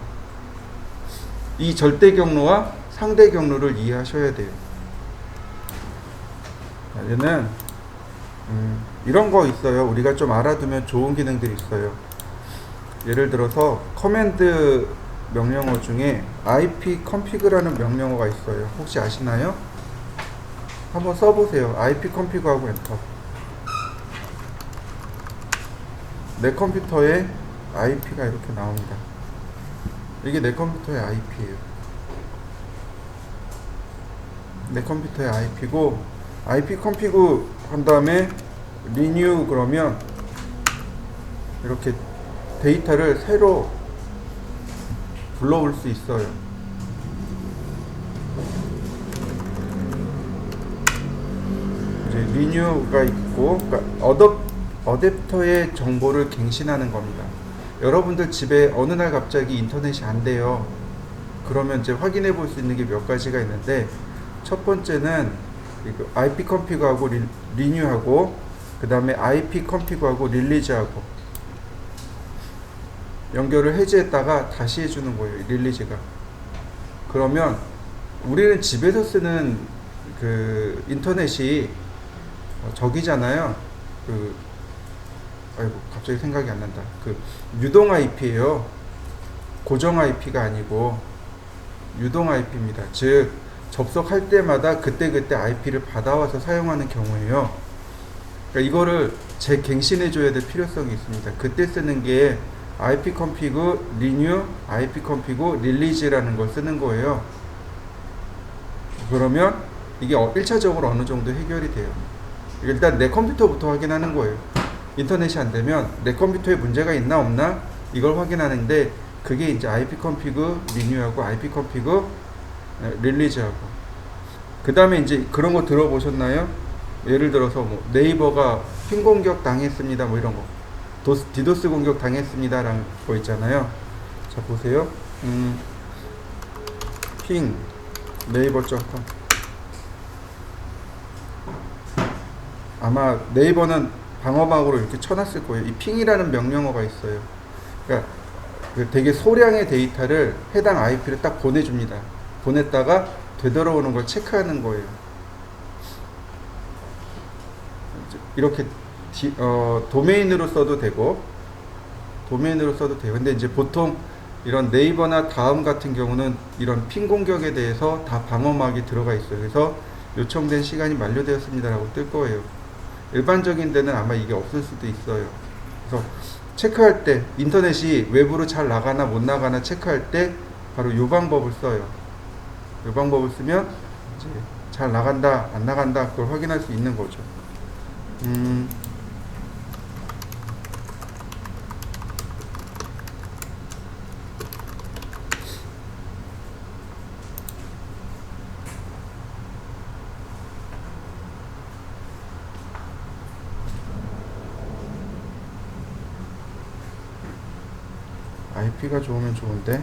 이 절대 경로와 상대 경로를 이해하셔야 돼요. 얘는 이런 거 있어요. 우리가 좀 알아두면 좋은 기능들이 있어요. 예를 들어서 커맨드 명령어 중에 IP config라는 명령어가 있어요. 혹시 아시나요? 한번 써보세요. IP config하고 엔터. 내 컴퓨터에 IP가 이렇게 나옵니다. 이게 내 컴퓨터의 IP예요. 내 컴퓨터의 IP고 IP config 한 다음에 renew 그러면 이렇게 데이터를 새로 불러올 수 있어요. 이제 renew가 있고, 그러니까 어댑터의 정보를 갱신하는 겁니다. 여러분들 집에 어느 날 갑자기 인터넷이 안 돼요. 그러면 이제 확인해 볼 수 있는 게 몇 가지가 있는데, 첫 번째는 IP config하고 renew하고, 그 다음에 IP config하고 릴리즈하고 연결을 해제했다가 다시 해주는 거예요. 릴리즈가. 그러면 우리는 집에서 쓰는 그 인터넷이 저기잖아요. 아이고 갑자기 생각이 안 난다. 유동 IP예요. 고정 IP가 아니고 유동 IP입니다. 즉 접속할 때마다 그때그때 IP를 받아와서 사용하는 경우에요. 그러니까 이거를 재갱신해 줘야 될 필요성이 있습니다. 그때 쓰는 게 IP config, renew, IP config, release라는 걸 쓰는 거예요. 그러면 이게 1차적으로 어느 정도 해결이 돼요. 일단 내 컴퓨터부터 확인하는 거예요. 인터넷이 안 되면 내 컴퓨터에 문제가 있나 없나 이걸 확인하는데, 그게 이제 IP config, renew하고 IP config, release하고. 그 다음에 이제 그런 거 들어보셨나요? 예를 들어서 뭐 네이버가 핑 공격 당했습니다, 뭐 이런 거. 디도스 공격 당했습니다 라는 거 있잖아요. 자 보세요. 핑 네이버.com. 아마 네이버는 방어막으로 이렇게 쳐놨을 거예요. 이 핑이라는 명령어가 있어요. 그러니까 되게 소량의 데이터를 해당 IP를 딱 보내줍니다. 보냈다가 되돌아오는 걸 체크하는 거예요. 이렇게 도메인으로 써도 되고 근데 이제 보통 이런 네이버나 다음 같은 경우는 이런 핑 공격에 대해서 다 방어막이 들어가 있어요. 그래서 요청된 시간이 만료되었습니다 라고 뜰 거예요. 일반적인 데는 아마 이게 없을 수도 있어요. 그래서 체크할 때 인터넷이 외부로 잘 나가나 못 나가나 체크할 때 바로 이 방법을 써요. 이 방법을 쓰면 이제 잘 나간다 안 나간다 그걸 확인할 수 있는 거죠. IP가 좋으면 좋은데.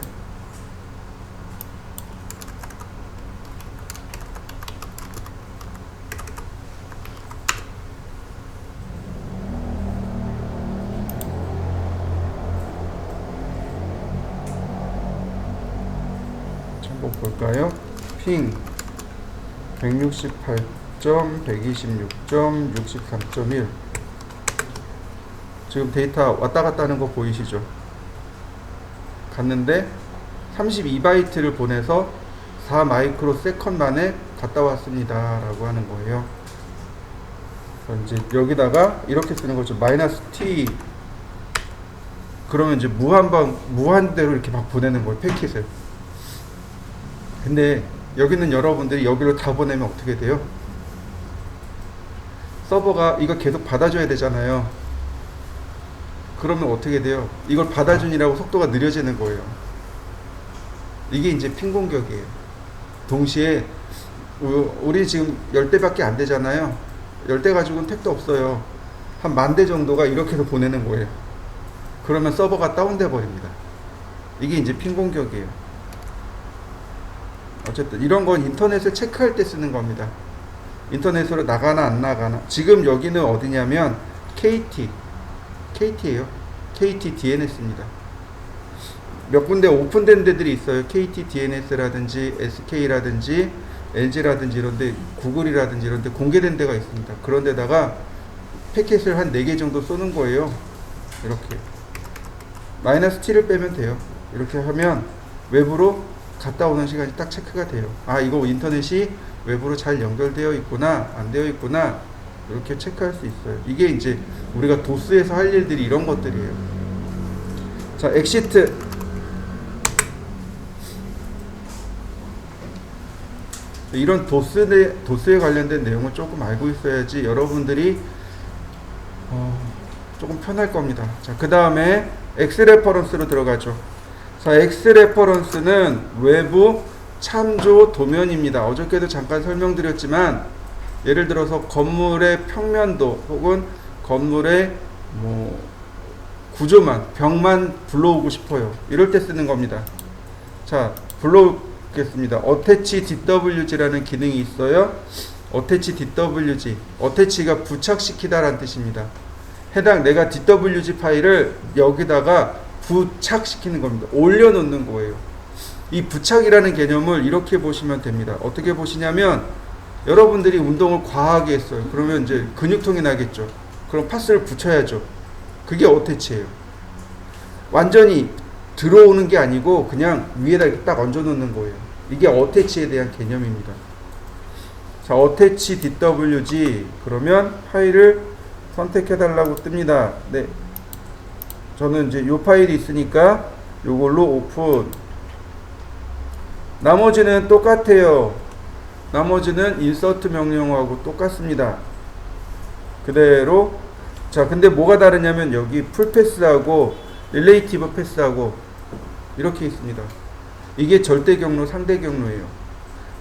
한번 볼까요? 핑 168점, 126점, 63.1. 지금 데이터 왔다 갔다 하는 거 보이시죠? 갔는데 32바이트를 보내서 4 마이크로 세컨 만에 갔다 왔습니다 라고 하는 거예요. 이제 여기다가 이렇게 쓰는 거죠. 마이너스 T. 그러면 이제 무한대로 이렇게 막 보내는 거예요, 패킷을. 근데 여기는 여러분들이 여기로 다 보내면 어떻게 돼요? 서버가 이거 계속 받아줘야 되잖아요. 그러면 어떻게 돼요? 이걸 받아주니라고 속도가 느려지는 거예요. 이게 이제 핑 공격이에요. 동시에 우리 지금 10대밖에 안 되잖아요. 10대 가지고는 택도 없어요. 한 10,000대 정도가 이렇게 해서 보내는 거예요. 그러면 서버가 다운돼 버립니다. 이게 이제 핑 공격이에요. 어쨌든 이런 건 인터넷을 체크할 때 쓰는 겁니다. 인터넷으로 나가나 안 나가나. 지금 여기는 어디냐면 KT예요. KT DNS입니다. 몇 군데 오픈된 데들이 있어요. KT DNS라든지 SK라든지 LG라든지 이런데, 구글이라든지 이런데 공개된 데가 있습니다. 그런 데다가 패킷을 한 4개 정도 쏘는 거예요. 이렇게 마이너스 T를 빼면 돼요. 이렇게 하면 외부로 갔다 오는 시간이 딱 체크가 돼요. 아, 이거 인터넷이 외부로 잘 연결되어 있구나, 안 되어 있구나, 이렇게 체크할 수 있어요. 이게 이제 우리가 도스에서 할 일들이 이런 것들이에요. 자, 엑시트. 이런 도스에 관련된 내용을 조금 알고 있어야지 여러분들이 조금 편할 겁니다. 자, 그 다음에 X-레퍼런스로 들어가죠. 자, X-레퍼런스는 외부 참조 도면입니다. 어저께도 잠깐 설명드렸지만, 예를 들어서 건물의 평면도 혹은 건물의 구조만, 벽만 불러오고 싶어요. 이럴 때 쓰는 겁니다. 자, 불러오겠습니다. Attach DWG라는 기능이 있어요. Attach DWG. Attach가 부착시키다 라는 뜻입니다. 해당 내가 DWG 파일을 여기다가 부착시키는 겁니다. 올려놓는 거예요. 이 부착이라는 개념을 이렇게 보시면 됩니다. 어떻게 보시냐면, 여러분들이 운동을 과하게 했어요. 그러면 이제 근육통이 나겠죠. 그럼 파스를 붙여야죠. 그게 어태치예요. 완전히 들어오는 게 아니고 그냥 위에다 이렇게 딱 얹어 놓는 거예요. 이게 어태치에 대한 개념입니다. 자, 어태치 DWG. 그러면 파일을 선택해 달라고 뜹니다. 네. 저는 이제 요 파일이 있으니까 요걸로 오픈. 나머지는 똑같아요. 나머지는 인서트 명령어하고 똑같습니다. 그대로. 자, 근데 뭐가 다르냐면 여기 풀패스하고 릴레이티브 패스하고 이렇게 있습니다. 이게 절대 경로, 상대 경로예요.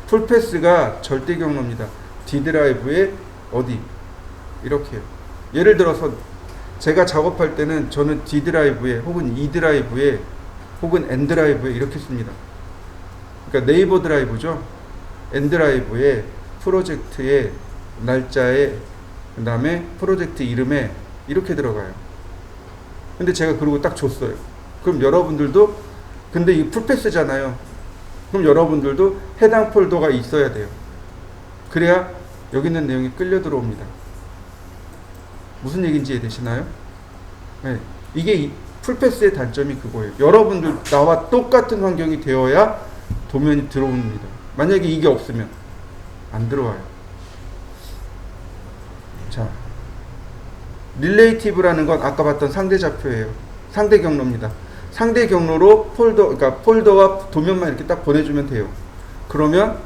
풀패스가 절대 경로입니다. D 드라이브에 어디 이렇게요. 예를 들어서 제가 작업할 때는 저는 D 드라이브에 혹은 E 드라이브에 혹은 N 드라이브에 이렇게 씁니다. 그러니까 네이버 드라이브죠. N 드라이브에 프로젝트에 날짜에 그 다음에 프로젝트 이름에 이렇게 들어가요. 근데 제가 그러고 딱 줬어요. 그럼 여러분들도, 근데 이 풀패스잖아요. 그럼 여러분들도 해당 폴더가 있어야 돼요. 그래야 여기 있는 내용이 끌려 들어옵니다. 무슨 얘기인지 이해되시나요? 네. 이게 풀패스의 단점이 그거예요. 여러분들 나와 똑같은 환경이 되어야 도면이 들어옵니다. 만약에 이게 없으면 안 들어와요. 자, 릴레이티브라는 건 아까 봤던 상대 좌표예요. 상대 경로입니다. 상대 경로로 그러니까 폴더와 도면만 이렇게 딱 보내주면 돼요. 그러면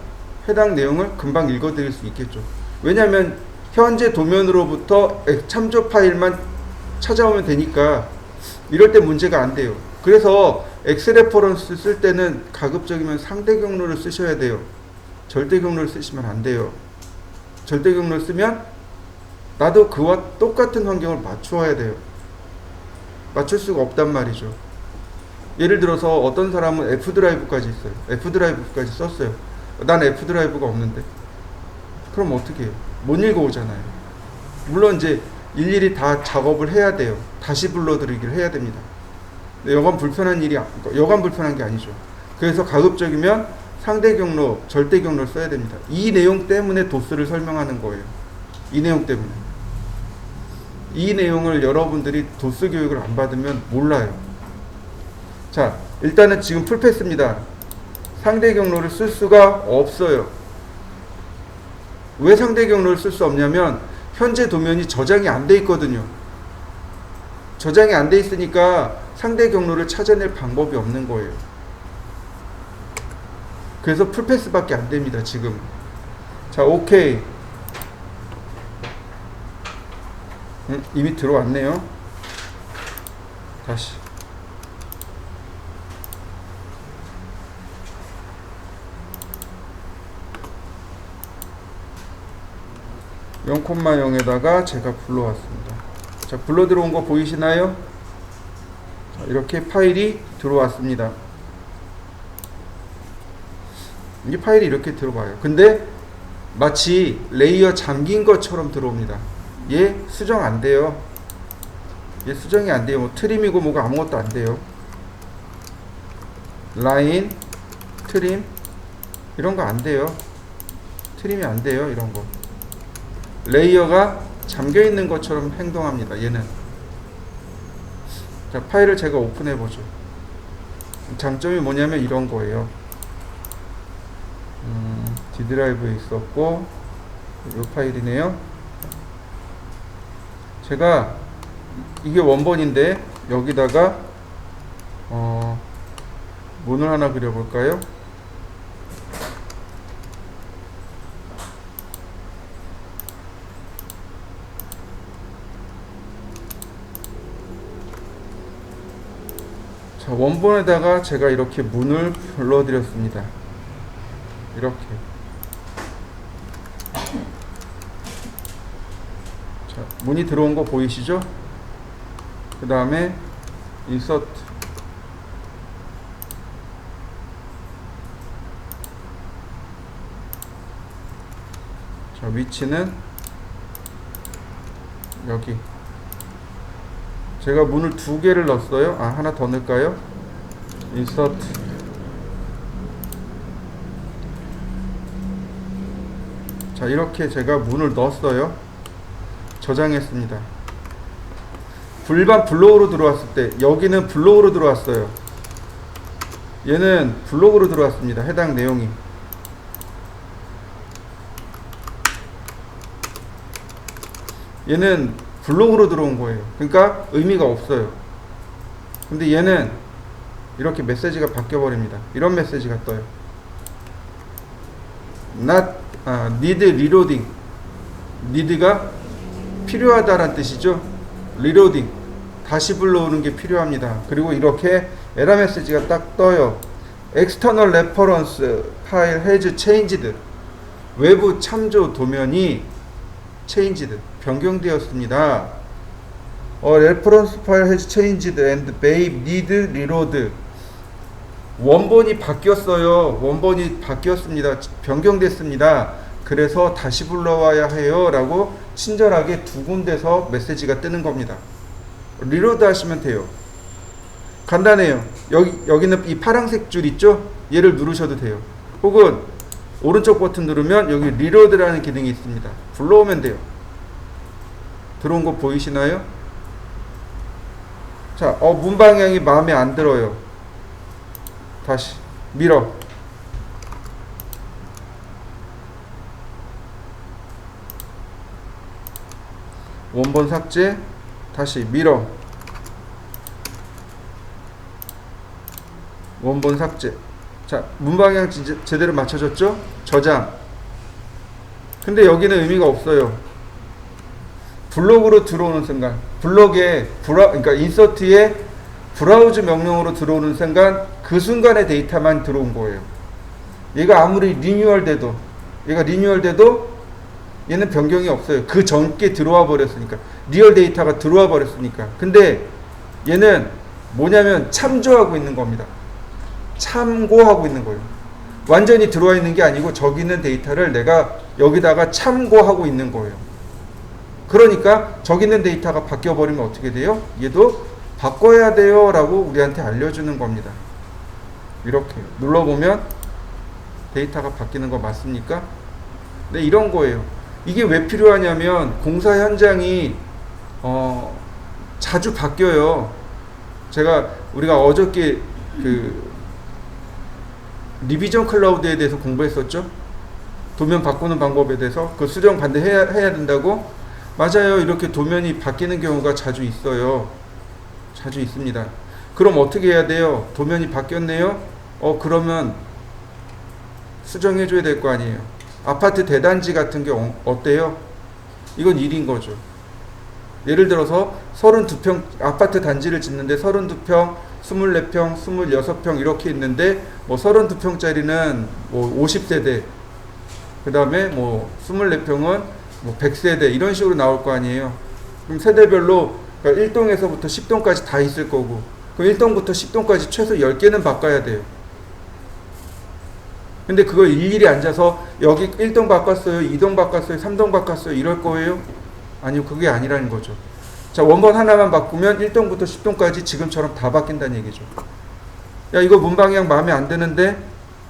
해당 내용을 금방 읽어드릴 수 있겠죠. 왜냐하면 현재 도면으로부터 참조 파일만 찾아오면 되니까 이럴 때 문제가 안 돼요. 그래서 X레퍼런스 쓸 때는 가급적이면 상대 경로를 쓰셔야 돼요. 절대 경로를 쓰시면 안 돼요. 절대 경로를 쓰면 나도 그와 똑같은 환경을 맞추어야 돼요. 맞출 수가 없단 말이죠. 예를 들어서 어떤 사람은 F드라이브까지 있어요. F드라이브까지 썼어요. 난 F드라이브가 없는데. 그럼 어떻게 해요? 못 읽어오잖아요. 물론 이제 일일이 다 작업을 해야 돼요. 다시 불러드리기를 해야 됩니다. 여간 불편한 여간 불편한 게 아니죠. 그래서 가급적이면 상대 경로, 절대 경로를 써야 됩니다. 이 내용 때문에 도스를 설명하는 거예요. 이 내용 때문에. 이 내용을 여러분들이 도스 교육을 안 받으면 몰라요. 자, 일단은 지금 풀패스입니다. 상대 경로를 쓸 수가 없어요. 왜 상대 경로를 쓸 수 없냐면 현재 도면이 저장이 안 돼 있거든요. 저장이 안 돼 있으니까 상대 경로를 찾아낼 방법이 없는 거예요. 그래서 풀패스밖에 안 됩니다, 지금. 자, 오케이. 이미 들어왔네요. 다시. (0, 0에다가 제가 불러왔습니다. 자, 불러 들어온 거 보이시나요? 자, 이렇게 파일이 들어왔습니다. 이 파일이 이렇게 들어와요. 근데 마치 레이어 잠긴 것처럼 들어옵니다. 얘 수정 안 돼요. 얘 수정이 안 돼요. 뭐 트림이고 뭐가 아무것도 안 돼요. 라인, 트림 이런 거 안 돼요. 트림이 안 돼요. 이런 거. 레이어가 잠겨 있는 것처럼 행동합니다. 얘는. 자, 파일을 제가 오픈해 보죠. 장점이 뭐냐면 이런 거예요. D 드라이브에 있었고 이 파일이네요. 제가 이게 원본인데 여기다가 문을 하나 그려볼까요? 자, 원본에다가 제가 이렇게 문을 불러드렸습니다. 이렇게. 자, 문이 들어온 거 보이시죠? 그 다음에 인서트. 자, 위치는 여기. 제가 문을 2개를 넣었어요. 하나 더 넣을까요? 인서트. 자, 이렇게 제가 문을 넣었어요. 저장했습니다. 불반 블록으로 들어왔을 때 여기는 블록으로 들어왔어요. 얘는 블록으로 들어왔습니다. 해당 내용이. 얘는 블록으로 들어온 거예요. 그러니까 의미가 없어요. 근데 얘는 이렇게 메시지가 바뀌어 버립니다. 이런 메시지가 떠요. need reloading. need가 필요하다란 뜻이죠. reloading. 다시 불러오는 게 필요합니다. 그리고 이렇게 에러 메시지가 딱 떠요. external reference file has changed. 외부 참조 도면이 changed. 변경되었습니다. reference file has changed and may need reload. 원본이 바뀌었어요. 원본이 바뀌었습니다. 변경됐습니다. 그래서 다시 불러와야 해요. 라고 친절하게 2군데서 메시지가 뜨는 겁니다. 리로드 하시면 돼요. 간단해요. 여기는 이 파란색 줄 있죠? 얘를 누르셔도 돼요. 혹은 오른쪽 버튼 누르면 여기 리로드라는 기능이 있습니다. 불러오면 돼요. 들어온 거 보이시나요? 자, 문 방향이 마음에 안 들어요. 다시 밀어. 원본 삭제. 다시 밀어. 원본 삭제. 자, 문방향 제대로 맞춰졌죠? 저장. 근데 여기는 의미가 없어요. 블록으로 들어오는 순간, 그러니까 인서트에 브라우즈 명령으로 들어오는 순간, 그 순간의 데이터만 들어온 거예요. 얘가 아무리 얘가 리뉴얼 돼도 얘는 변경이 없어요. 그 전께 들어와 버렸으니까. 리얼 데이터가 들어와 버렸으니까. 근데 얘는 뭐냐면 참조하고 있는 겁니다. 참고하고 있는 거예요. 완전히 들어와 있는 게 아니고 저기 있는 데이터를 내가 여기다가 참고하고 있는 거예요. 그러니까 저기 있는 데이터가 바뀌어 버리면 어떻게 돼요? 얘도 바꿔야 돼요 라고 우리한테 알려주는 겁니다. 이렇게 눌러보면 데이터가 바뀌는 거 맞습니까? 네, 이런 거예요. 이게 왜 필요하냐면 공사 현장이 자주 바뀌어요. 우리가 어저께 리비전 클라우드에 대해서 공부했었죠. 도면 바꾸는 방법에 대해서 그 수정 반대해야 된다고. 맞아요. 이렇게 도면이 바뀌는 경우가 자주 있어요. 자주 있습니다. 그럼 어떻게 해야 돼요? 도면이 바뀌었네요. 그러면 수정해줘야 될 거 아니에요. 아파트 대단지 같은 경우 어때요? 이건 일인 거죠. 예를 들어서 32평 아파트 단지를 짓는데 32평, 24평, 26평 이렇게 있는데 뭐 32평짜리는 뭐 50세대, 그 다음에 뭐 24평은 뭐 100세대 이런 식으로 나올 거 아니에요. 그럼 세대별로 그러니까 1동에서부터 10동까지 다 있을 거고, 그럼 1동부터 10동까지 최소 10개는 바꿔야 돼요. 근데 그걸 일일이 앉아서 여기 1동 바꿨어요, 2동 바꿨어요, 3동 바꿨어요 이럴 거예요? 아니요, 그게 아니라는 거죠. 자, 원본 하나만 바꾸면 1동부터 10동까지 지금처럼 다 바뀐다는 얘기죠. 야, 이거 문 방향 마음에 안 드는데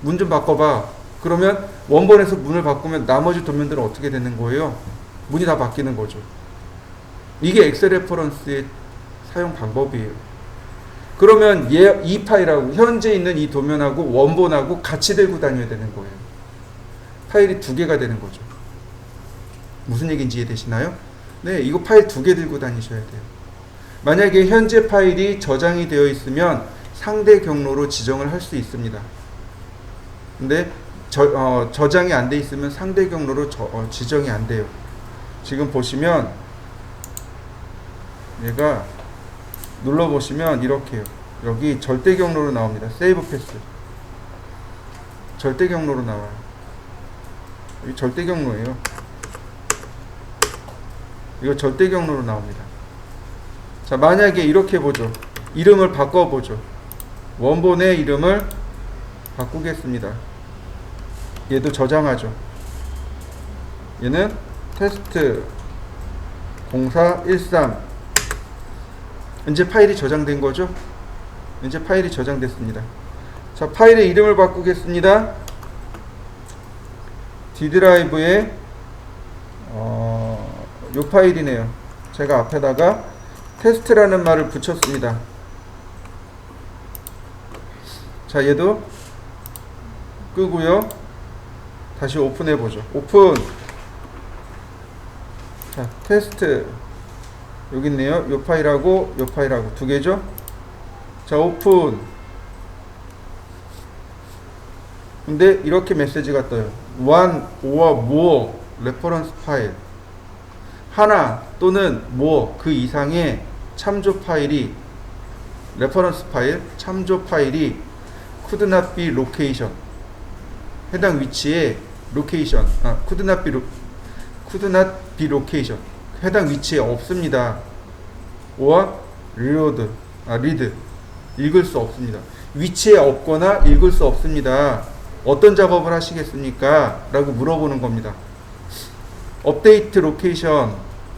문 좀 바꿔봐. 그러면 원본에서 문을 바꾸면 나머지 도면들은 어떻게 되는 거예요? 문이 다 바뀌는 거죠. 이게 엑셀 레퍼런스의 사용 방법이에요. 그러면 이 파일하고 현재 있는 이 도면하고 원본하고 같이 들고 다녀야 되는 거예요. 파일이 두 개가 되는 거죠. 무슨 얘기인지 이해되시나요? 네, 이거 파일 두 개 들고 다니셔야 돼요. 만약에 현재 파일이 저장이 되어 있으면 상대 경로로 지정을 할 수 있습니다. 근데 저장이 안 돼 있으면 상대 경로로 지정이 안 돼요. 지금 보시면 얘가 눌러보시면 이렇게요. 여기 절대 경로로 나옵니다. 세이브 패스. 절대 경로로 나와요. 여기 절대 경로예요. 이거 절대 경로로 나옵니다. 자, 만약에 이렇게 보죠. 이름을 바꿔보죠. 원본의 이름을 바꾸겠습니다. 얘도 저장하죠. 얘는 테스트 0413. 이제 파일이 저장된 거죠. 이제 파일이 저장됐습니다. 자, 파일의 이름을 바꾸겠습니다. D 드라이브에 요 파일이네요. 제가 앞에다가 테스트라는 말을 붙였습니다. 자, 얘도 끄고요. 다시 오픈해 보죠. 오픈. 자, 테스트 여기 있네요. 요 파일하고 요 파일하고 두 개죠. 자, 오픈. 근데 이렇게 메시지가 떠요. one or more 레퍼런스 파일. 하나 또는 more 그 이상의 참조 파일이 레퍼런스 파일, 참조 파일이 could not be location. 해당 위치에 location. could not be location. 해당 위치에 없습니다. or read. 읽을 수 없습니다. 위치에 없거나 읽을 수 없습니다. 어떤 작업을 하시겠습니까? 라고 물어보는 겁니다. 업데이트 로케이션,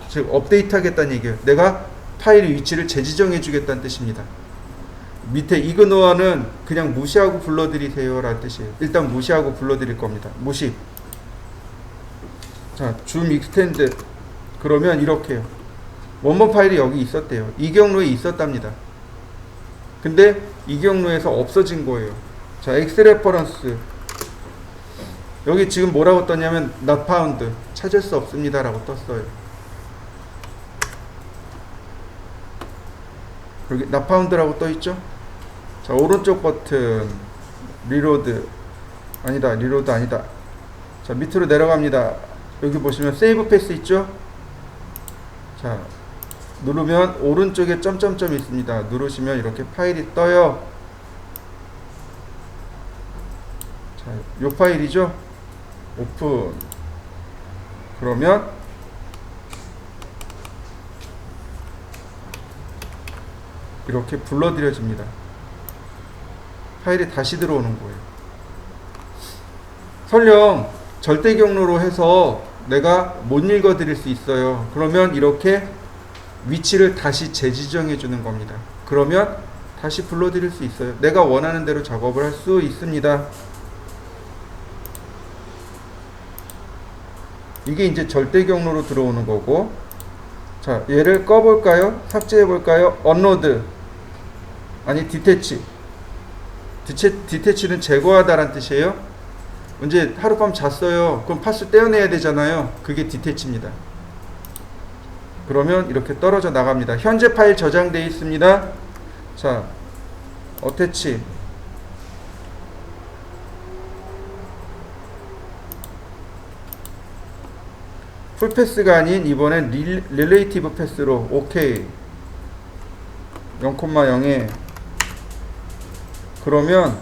즉 업데이트 하겠다는 얘기예요. 내가 파일의 위치를 재지정해 주겠다는 뜻입니다. 밑에 이그노어는 그냥 무시하고 불러드리세요 라는 뜻이에요. 일단 무시하고 불러드릴 겁니다. 무시. 자, 줌 익스텐드. 그러면 이렇게요. 원본 파일이 여기 있었대요. 이 경로에 있었답니다. 근데 이 경로에서 없어진 거예요. 자, 엑스 레퍼런스. 여기 지금 뭐라고 떴냐면 not found. 찾을 수 없습니다 라고 떴어요. 여기 not found라고 떠있죠. 자, 오른쪽 버튼 리로드 아니다. 리로드 아니다. 자, 밑으로 내려갑니다. 여기 보시면 세이브 패스 있죠? 자, 누르면 오른쪽에 점점점이 있습니다. 누르시면 이렇게 파일이 떠요. 자, 요 파일이죠? 오픈. 그러면 이렇게 불러들여집니다. 파일이 다시 들어오는 거예요. 설령 절대 경로로 해서 내가 못 읽어 드릴 수 있어요. 그러면 이렇게 위치를 다시 재지정해 주는 겁니다. 그러면 다시 불러 드릴 수 있어요. 내가 원하는 대로 작업을 할 수 있습니다. 이게 이제 절대 경로로 들어오는 거고, 자, 얘를 꺼볼까요? 삭제해볼까요? 언로드 아니 디태치. 디태치는 제거하다란 뜻이에요. 이제 하룻밤 잤어요. 그럼 파스 떼어내야 되잖아요. 그게 디태치입니다. 그러면 이렇게 떨어져 나갑니다. 현재 파일 저장되어 있습니다. 자, 어태치. 풀패스가 아닌 이번엔 릴레이티브 패스로 오케이. 0,0에 그러면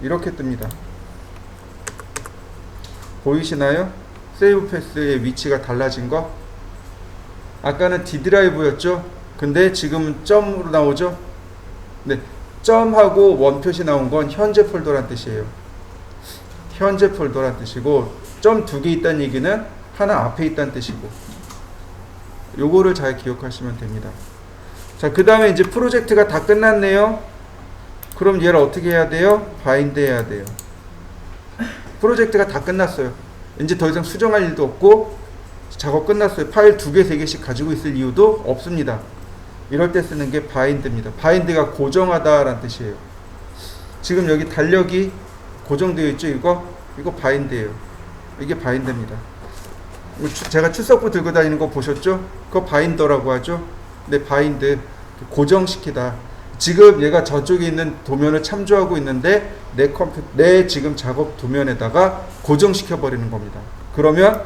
이렇게 뜹니다. 보이시나요? 세이브 패스의 위치가 달라진 거. 아까는 D 드라이브였죠. 근데 지금은 점으로 나오죠. 네, 점하고 원 표시 나온 건 현재 폴더란 뜻이에요. 현재 폴더란 뜻이고, 점 2개 있다는 얘기는 하나 앞에 있다는 뜻이고, 요거를 잘 기억하시면 됩니다. 자, 그 다음에 이제 프로젝트가 다 끝났네요. 그럼 얘를 어떻게 해야 돼요? 바인드 해야 돼요. 프로젝트가 다 끝났어요. 이제 더 이상 수정할 일도 없고 작업 끝났어요. 파일 2개, 3개씩 가지고 있을 이유도 없습니다. 이럴 때 쓰는 게 바인드입니다. 바인드가 고정하다라는 뜻이에요. 지금 여기 달력이 고정되어 있죠. 이거 바인드예요. 이게 바인드입니다. 제가 출석부 들고 다니는 거 보셨죠? 그거 바인더라고 하죠. 근데 바인드, 고정시키다. 지금 얘가 저쪽에 있는 도면을 참조하고 있는데 내 지금 작업 도면에다가 고정시켜 버리는 겁니다. 그러면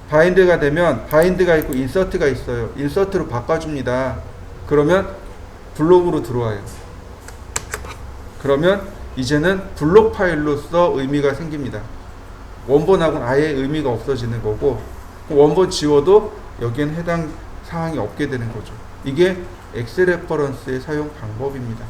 바인드가 되면 바인드가 있고 인서트가 있어요. 인서트로 바꿔줍니다. 그러면 블록으로 들어와요. 그러면 이제는 블록 파일로서 의미가 생깁니다. 원본하고는 아예 의미가 없어지는 거고, 원본 지워도 여기엔 해당 사항이 없게 되는 거죠. 이게 엑셀 레퍼런스의 사용 방법입니다.